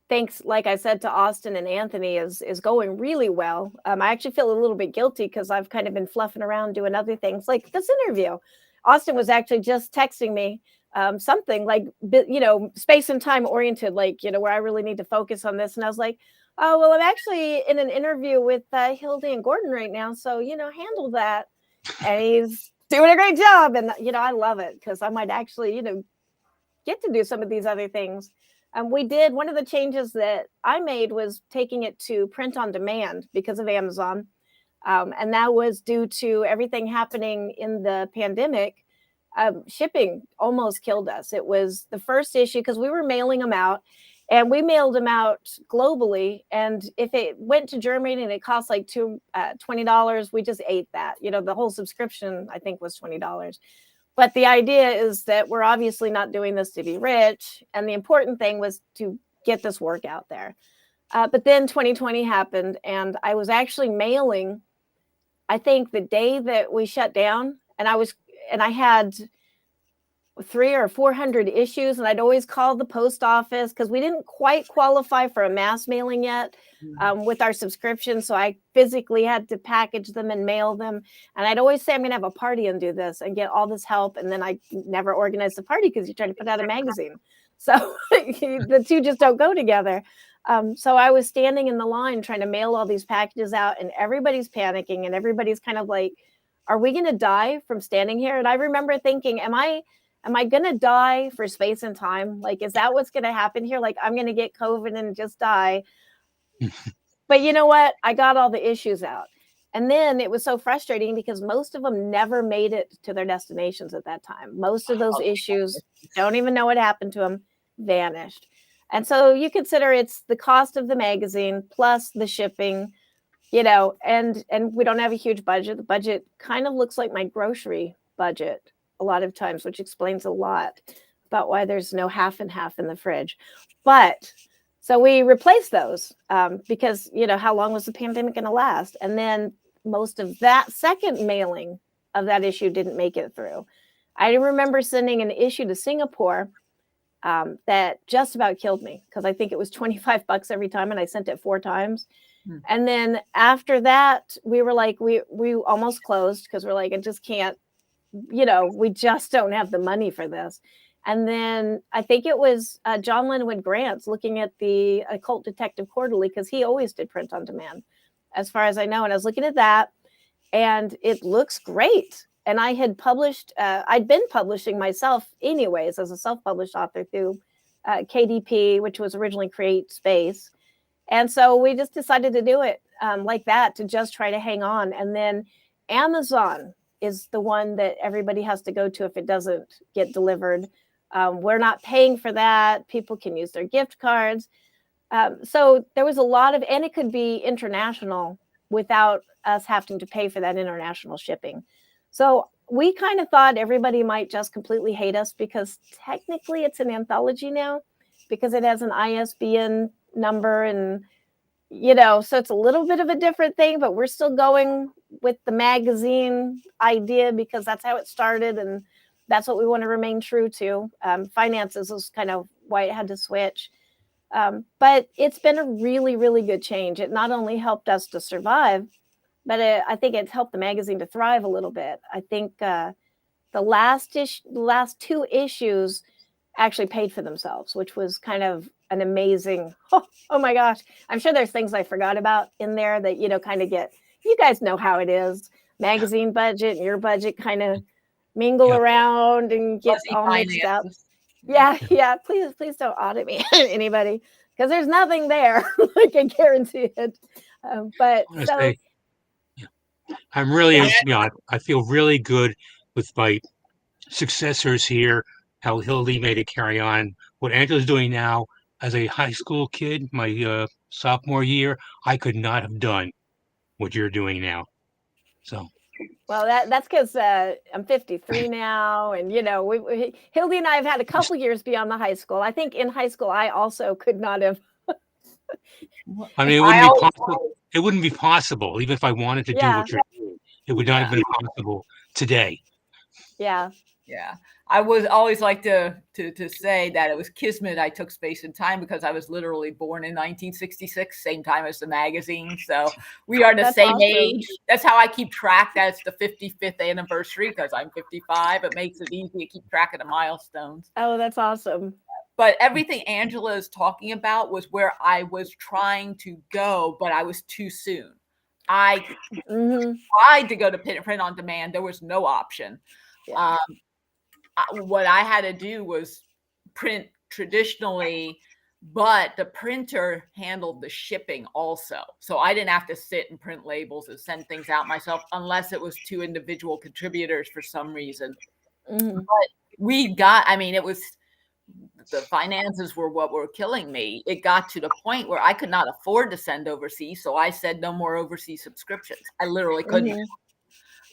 thanks, like I said, to Austin and Anthony, is going really well. I actually feel a little bit guilty because I've kind of been fluffing around doing other things like this interview. Austin was actually just texting me something like, space and time oriented, like, where I really need to focus on this. And I was like, oh, well, I'm actually in an interview with Hildy and Gordon right now. So, handle that. And he's doing a great job. And, I love it because I might actually, get to do some of these other things. One of the changes that I made was taking it to print on demand because of Amazon. And that was due to everything happening in the pandemic. Shipping almost killed us. It was the first issue because we were mailing them out, and we mailed them out globally. And if it went to Germany and it cost like $20, we just ate that. The whole subscription, I think, was $20. But the idea is that we're obviously not doing this to be rich. And the important thing was to get this work out there. But then 2020 happened, and I was actually mailing, I think, the day that we shut down. And I had 300 or 400 issues, and I'd always call the post office because we didn't quite qualify for a mass mailing yet with our subscription. So I physically had to package them and mail them. And I'd always say, I'm going to have a party and do this and get all this help. And then I never organized a party because you're trying to put out a magazine. So the two just don't go together. So I was standing in the line trying to mail all these packages out, and everybody's panicking, and everybody's kind of like, are we going to die from standing here? And I remember thinking, am I going to die for space and time? Like, is that what's going to happen here? Like, I'm going to get COVID and just die. But you know what? I got all the issues out. And then it was so frustrating because most of them never made it to their destinations at that time. Most of those issues, don't even know what happened to them, vanished. And so you consider it's the cost of the magazine plus the shipping, and we don't have a huge budget. The budget kind of looks like my grocery budget a lot of times, which explains a lot about why there's no half and half in the fridge. But so we replaced those because, how long was the pandemic going to last? And then most of that second mailing of that issue didn't make it through. I remember sending an issue to Singapore that just about killed me because I think it was $25 every time, and I sent it 4 times. And then after that, we were like, we almost closed because we're like, I just can't, we just don't have the money for this. And then I think it was John Linwood Grant's looking at the Occult Detective Quarterly, because he always did print on demand, as far as I know. And I was looking at that, and it looks great. And I had published, I'd been publishing myself anyways as a self-published author through KDP, which was originally Create Space. And so we just decided to do it like that, to just try to hang on. And then Amazon is the one that everybody has to go to if it doesn't get delivered. We're not paying for that. People can use their gift cards. So there was a lot of, and it could be international without us having to pay for that international shipping. So we kind of thought everybody might just completely hate us because technically it's an anthology now because it has an ISBN number, and so it's a little bit of a different thing, but we're still going with the magazine idea because that's how it started, and that's what we want to remain true to. Finances was kind of why it had to switch, but it's been a really, really good change. It not only helped us to survive, but I think it's helped the magazine to thrive a little bit. I think the last 2 issues actually paid for themselves, which was kind of an amazing, oh my gosh. I'm sure there's things I forgot about in there that, kind of get, you guys know how it is. Magazine budget and your budget kind of mingle around and get all mixed up. Yeah. Please don't audit me, anybody, because there's nothing there. I can guarantee it. But so, I'm really, I feel really good with my successors here, how Hildy made it carry on. What Angela's doing now, as a high school kid, my sophomore year, I could not have done what you're doing now. So. Well, that's because I'm 53 now, and Hildy and I have had a couple years beyond the high school. I think in high school I also could not have. I mean, it wouldn't be possible, even if I wanted to do what you're doing. It would not have been possible today. Yeah. I would always like to say that it was kismet I took Space and Time, because I was literally born in 1966, same time as the magazine. So we are the same age. That's how I keep track. That's the 55th anniversary, because I'm 55. It makes it easy to keep track of the milestones. Oh, that's awesome. But everything Angela is talking about was where I was trying to go, but I was too soon. I tried to go to print on demand. There was no option. Yeah. What I had to do was print traditionally but the printer handled the shipping also. So I didn't have to sit and print labels and send things out myself unless it was to individual contributors for some reason. Mhm. But we got, I mean, it was, the finances were what were killing me. It got to the point where I could not afford to send overseas. So I said no more overseas subscriptions. I literally couldn't. Mhm.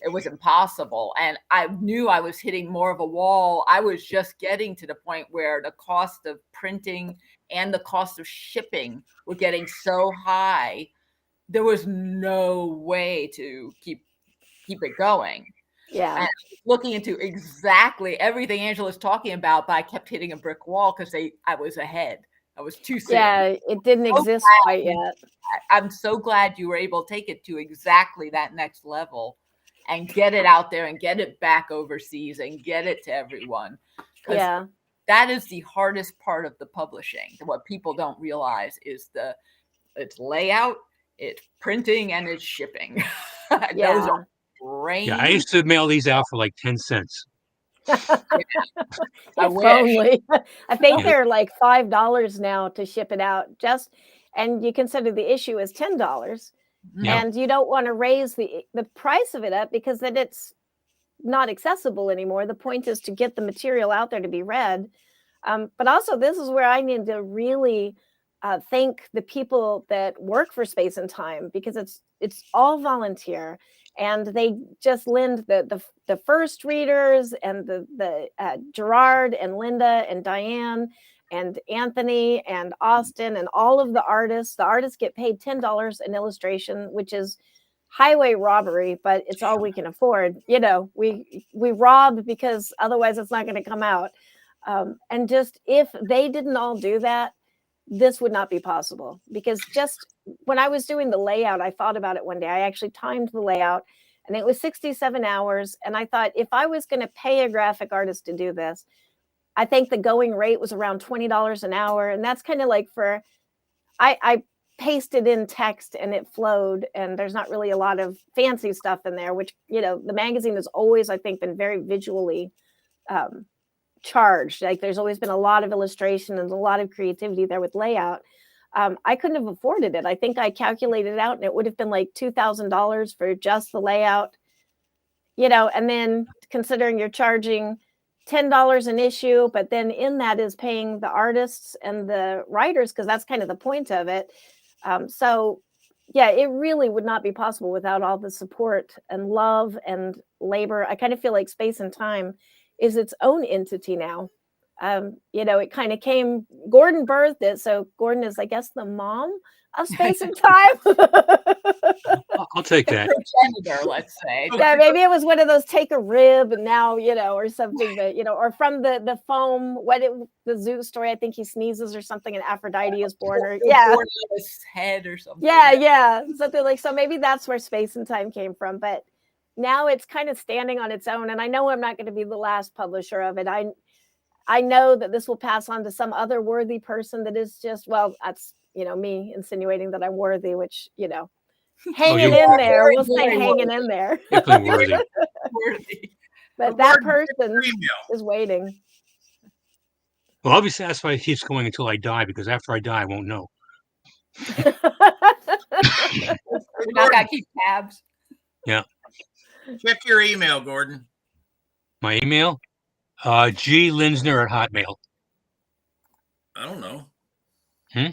It was impossible. And I knew I was hitting more of a wall. I was just getting to the point where the cost of printing and the cost of shipping were getting so high. There was no way to keep it going. Yeah. And looking into exactly everything Angela's talking about, but I kept hitting a brick wall because I was ahead. I was too soon. Yeah, it didn't So exist quite yet. I'm so glad you were able to take it to exactly that next level and get it out there and get it back overseas and get it to everyone. Because Yeah. that is the hardest part of the publishing. What people don't realize is it's layout, it's printing, and it's shipping. Those Yeah. are brain. Yeah, I used to mail these out for like 10 cents. I If wish. only. I think Yeah. they're like $5 now to ship it out. And you consider the issue as $10. Yeah. And you don't want to raise the price of it up because then it's not accessible anymore. The point is to get the material out there to be read. But also, this is where I need to really thank the people that work for Space and Time, because it's all volunteer, and they just lend the first readers and the Gerard and Linda and Diane and Anthony and Austin and all of the artists. The artists get paid $10 an illustration, which is highway robbery, but it's all we can afford. You know, we rob because otherwise it's not going to come out. And just, if they didn't all do that, this would not be possible. Because just when I was doing the layout, I thought about it one day. I actually timed the layout, and it was 67 hours. And I thought, if I was going to pay a graphic artist to do this, I think the going rate was around $20 an hour. And that's kind of like I pasted in text and it flowed, and there's not really a lot of fancy stuff in there, which, you know, the magazine has always, I think, been very visually charged. Like, there's always been a lot of illustration and a lot of creativity there with layout. I couldn't have afforded it. I think I calculated it out, and it would have been like $2,000 for just the layout, you know, and then considering you're charging $10 an issue, but then in that is paying the artists and the writers, because that's kind of the point of it. So yeah, it really would not be possible without all the support and love and labor. I kind of feel like Space and Time is its own entity now. You know, it kind of came, Gordon birthed it. So Gordon is, I guess, the mom of Space and Time. I'll take that. Progenitor, let's say. Yeah, maybe it was one of those take a rib and now, you know, or something that, you know, or from the foam, the Zeus story, I think he sneezes or something and Aphrodite is born, or yeah. Born on his head or something. Yeah, something like, so maybe that's where Space and Time came from, but now it's kind of standing on its own. And I know I'm not going to be the last publisher of it. I know that this will pass on to some other worthy person that is just, well, that's, you know, me insinuating that I'm worthy, which, you know, hanging in there. We'll say hanging in there. Definitely worthy. Worthy. But that person is waiting. Well, I'll be satisfied it keeps going until I die, because after I die, I won't know. We're not gonna keep tabs. Yeah. Check your email, Gordon. My email?glinsner@hotmail. I don't know. Hmm?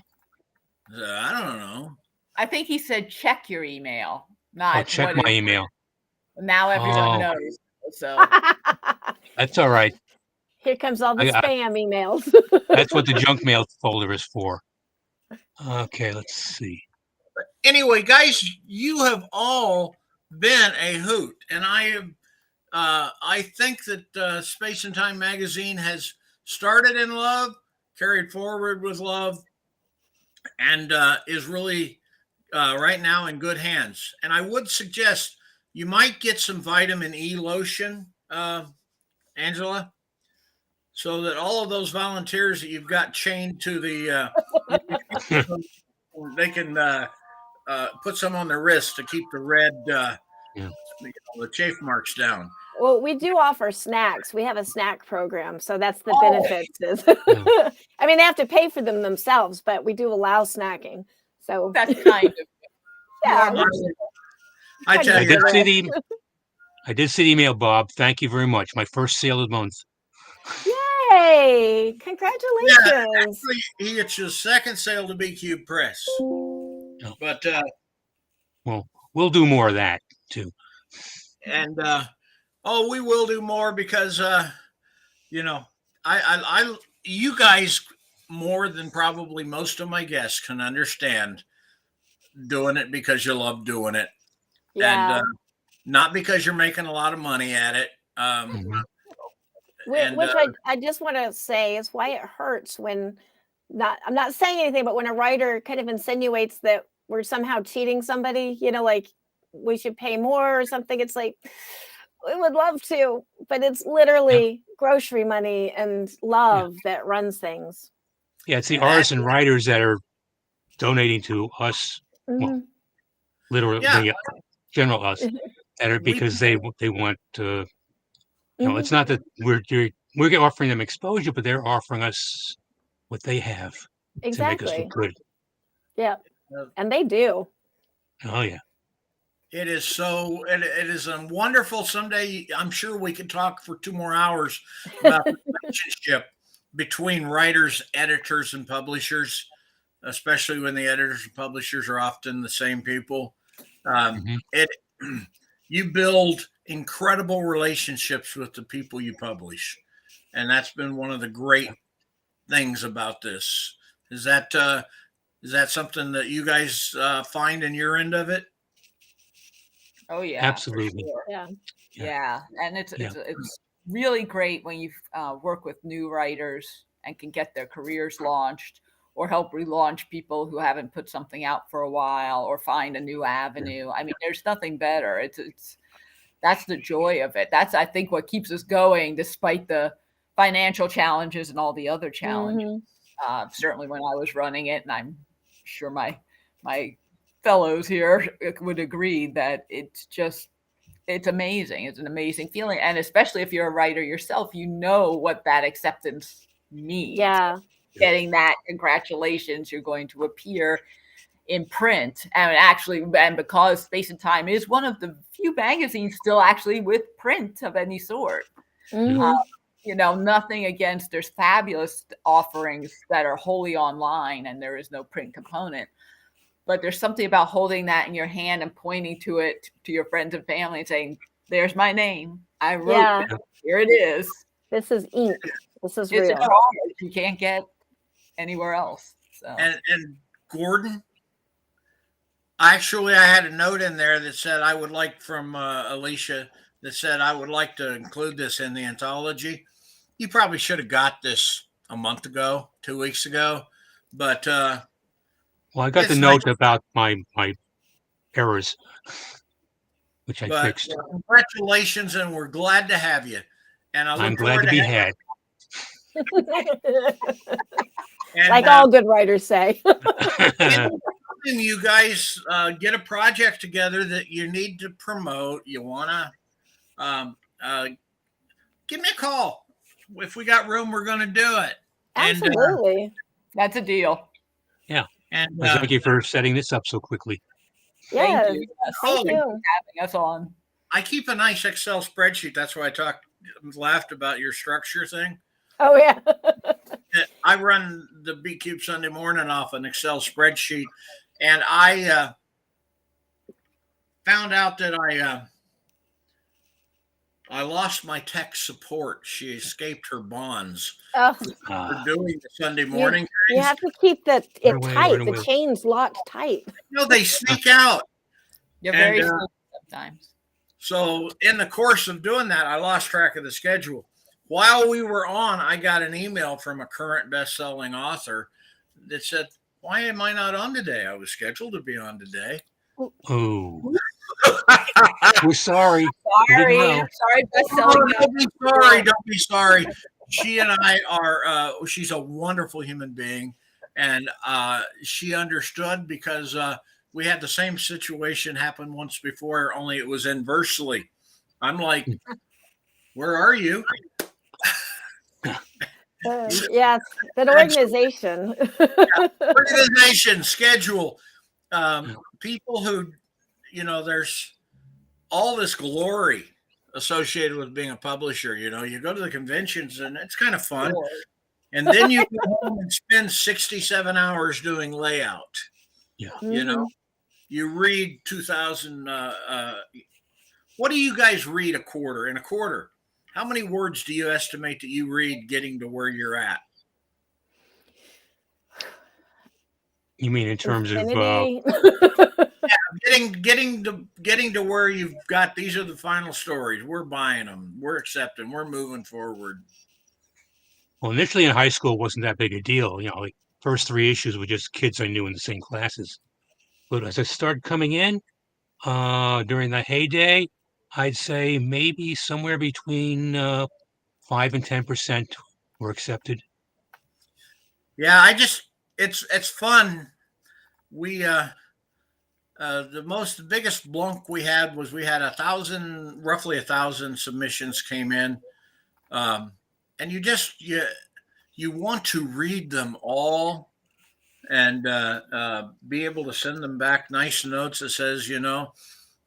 I don't know. I think he said check your email. Not Check my email. Now everyone Oh. knows. So That's all right. Here comes all the spam emails. That's what the junk mail folder is for. Okay, let's see. Anyway, guys, you have all been a hoot, and I think that Space and Time magazine has started in love, carried forward with love, and is really right now in good hands. And I would suggest you might get some vitamin E lotion, Angela, so that all of those volunteers that you've got chained to the they can put some on their wrist to keep the red the chafe marks down. Well, we do offer snacks. We have a snack program, so that's the Oh. benefits. Is I mean, they have to pay for them themselves, but we do allow snacking. So That's kind of yeah, More money. I tell I you, did see the email, Bob. Thank you very much. My first sale of the month. yay! yeah, Congratulations. actually, it's his second sale to BQ Press. But Well, we'll do more of that too. and we will do more because you know, I you guys more than probably most of my guests can understand doing it because you love doing it, Yeah. and not because you're making a lot of money at it. Mhm. And Which I just want to say is why it hurts when I'm not saying anything, but when a writer kind of insinuates that we're somehow cheating somebody, like we should pay more or something. It's like we would love to, but it's literally grocery money and love that runs things. Yeah, it's the And artists and writers that are donating to us. Well, Mhm. literally, Yeah. the general us, that are We- because they want to. Mhm. It's not that we're offering them exposure, but they're offering us what they have to make us Exactly. look good. Yeah. uh, And they do. Oh yeah. it is so. It is a wonderful. Someday, I'm sure we could talk for 2 more hours about the relationship between writers, editors, and publishers, especially when the editors and publishers are often the same people. Mhm. It you build incredible relationships with the people you publish, and that's been one of the great things about this. Is that something that you guys find in your end of it? Oh yeah, for Absolutely. sure. Yeah. Yeah, and Yeah. it's really great when you work with new writers and can get their careers launched, or help relaunch people who haven't put something out for a while, or find a new avenue. I mean, there's nothing better. It's that's the joy of it. That's, I think, what keeps us going despite the financial challenges and all the other challenges. Mhm. Certainly when I was running it, and I'm sure my fellows here would agree that it's amazing. It's an amazing feeling. And especially if you're a writer yourself, you know what that acceptance means. Yeah. Getting that congratulations, you're going to appear in print. And actually, and because Space and Time is one of the few magazines still actually with print of any sort. Mhm. Nothing against, there's fabulous offerings that are wholly online and there is no print component. But there's something about holding that in your hand and pointing to it to your friends and family and saying, there's my name. I wrote Yeah. this. Here it is. This is ink. This is It's a real. product you can't get anywhere else. So And Gordon, actually, I had a note in there that said I would like from Alicia that said I would like to include this in the anthology. You probably should have got this a month ago, 2 weeks ago, but Well, I got the it's note about my errors, which I but fixed. congratulations, and we're glad to have you. And I I'm look glad forward to be having had. and, Like all good writers say. you guys get a project together that you need to promote. You want to give me a call. If we got room, we're going to do it. Absolutely. that's a deal. And Well, thank you for setting this up so quickly. Yeah. Thank you. Yes. Thank you. Having us on. I keep a nice Excel spreadsheet. That's why I laughed about your structure thing. Oh yeah. I run the B Cube Sunday morning off an Excel spreadsheet, and I found out that I lost my tech support. She escaped her bonds Oh, for doing the Sunday morning. you have to keep it Run away, tight. run The away. chain's locked tight. They sneak out. You're And, very sneaky sometimes. So in the course of doing that, I lost track of the schedule. While we were on, I got an email from a current best-selling author that said, "Why am I not on today? I was scheduled to be on today." Oh, we're sorry. We Sorry, didn't know. sorry, best-selling. Don't be sorry. Don't be sorry. She and I are. She's a wonderful human being, and she understood because we had the same situation happen once before. Only it was inversely. I'm like, Where are you? Yes, that organization. Organization, schedule. People who, there's all this glory associated with being a publisher. You go to the conventions and it's kind of fun. Sure. And then you go home and spend 67 hours doing layout. Yeah. You read 2,000. What do you guys read a quarter? In a quarter, how many words do you estimate that you read getting to where you're at? You mean in terms Infinity? Getting to where you've got, these are the final stories. We're buying them. We're accepting. We're moving forward. well, initially in high school, it wasn't that big a deal. Like first 3 issues were just kids I knew in the same classes. But as I started coming in during the heyday, I'd say maybe somewhere between 5 and 10% were accepted. Yeah, it's fun. We the biggest blunk we had was we had roughly 1,000 submissions came in, and you want to read them all and be able to send them back nice notes that says,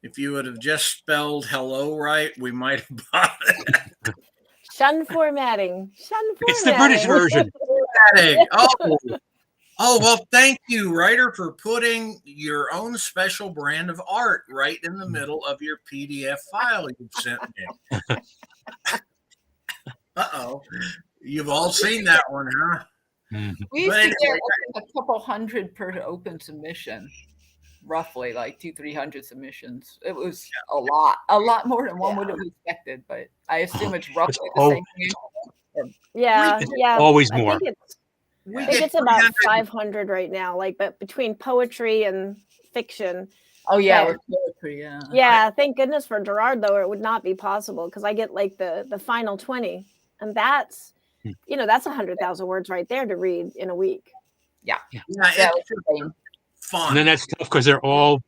if you would have just spelled hello right, we might have bought it. Shun formatting. It's the British version. Oh, well, thank you, writer, for putting your own special brand of art right in the middle of your PDF file you've sent me. Uh-oh. You've all seen that one, huh? We used to get a couple hundred per open submission, roughly like 200-300 submissions. It was a lot more than one would have expected, but I assume it's roughly the same thing. Yeah. Always more. I think it's about 500 right now, but between poetry and fiction. Oh yeah, with poetry, yeah. Yeah, thank goodness for Gerard, though, it would not be possible because I get the final 20, and that's that's 100,000 words right there to read in a week. Yeah. It's fun. And then that's tough because they're all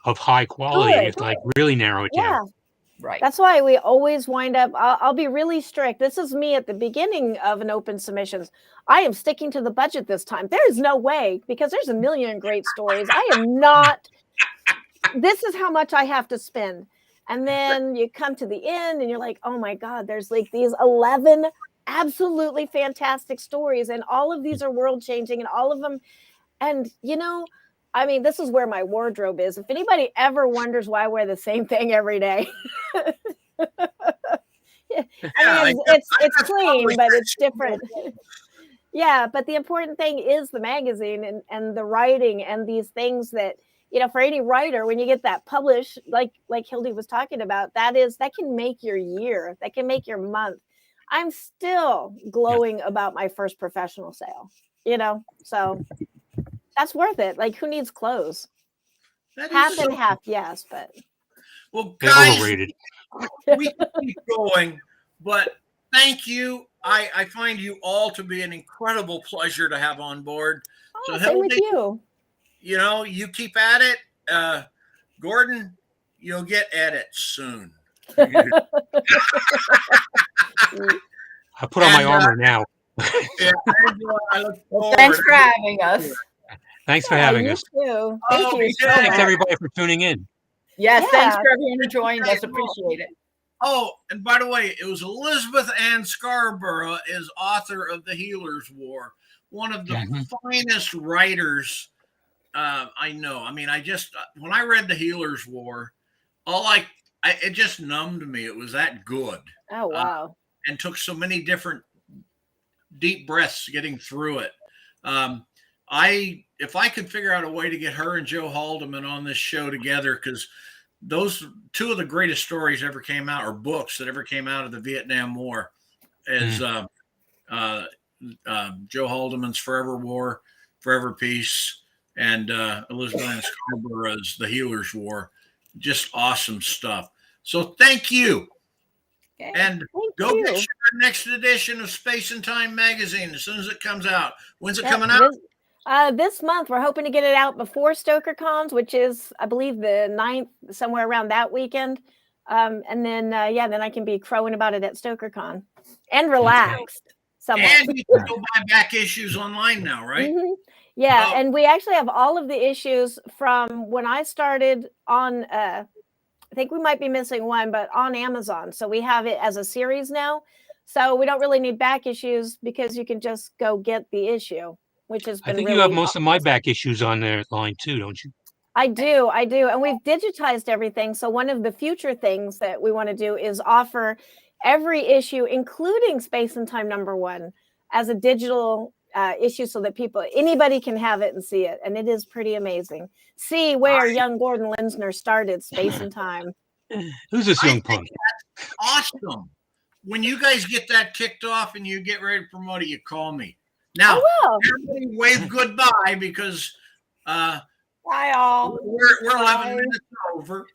of high quality. You have to really narrow it down. Right. That's why we always wind up, I'll be really strict. This is me at the beginning of an open submissions. I am sticking to the budget this time. There is no way, because there's a million great stories. I am not, this is how much I have to spend. And then you come to the end and you're like, oh my God, there's these 11 absolutely fantastic stories. And all of these are world changing and all of them. And this is where my wardrobe is. If anybody ever wonders why I wear the same thing every day, it's clean, but it's different. Yeah, but the important thing is the magazine and the writing and these things that, for any writer, when you get that published, like Hildy was talking about, that can make your year, that can make your month. I'm still glowing about my first professional sale, so that's worth it. Who needs clothes? Half and half, yes, but well, guys, overrated. We can keep going, but thank you. I find you all to be an incredible pleasure to have on board. So same with you. You keep at it. Gordon, you'll get edits soon. I put on my armor now. Angela, I look forward. Thanks for having us. Thanks for having us. Too. Thank you so Thanks much. everybody for tuning in. Yes, thanks for everyone who joined us. Appreciate it. Oh, and by the way, it was Elizabeth Ann Scarborough is author of The Healer's War, one of the finest writers I know. When I read The Healer's War, it just numbed me. It was that good. Oh, wow. And took so many different deep breaths getting through it. If I could figure out a way to get her and Joe Haldeman on this show together, because those two of the greatest stories ever came out, or books that ever came out of the Vietnam War, is Joe Haldeman's Forever War, Forever Peace, and Elizabeth Ann Scarborough's The Healer's War. Just awesome stuff. So thank you. Okay. And go get your next edition of Space and Time magazine as soon as it comes out. When's it coming out? This month. We're hoping to get it out before Stoker Cons, which is, I believe, the 9th, somewhere around that weekend. And then then I can be crowing about it at StokerCon and relaxed somewhat. And you can go buy back issues online now, right? Mm-hmm. Yeah, Oh. and we actually have all of the issues from when I started on. I think we might be missing one, but on Amazon. So we have it as a series now. So we don't really need back issues because you can just go get the issue, which has been I think really you have most of my awesome. back issues on their line too, don't you? I do. And we've digitized everything. So one of the future things that we want to do is offer every issue, including Space and Time #1, as a digital issue so that anybody can have it and see it. And it is pretty amazing. See where young Gordon Linsner started Space and Time. Who's this young punk? That's awesome. When you guys get that kicked off and you get ready to promote it, you call me. Now, everybody wave goodbye because bye all. we're 11 minutes over.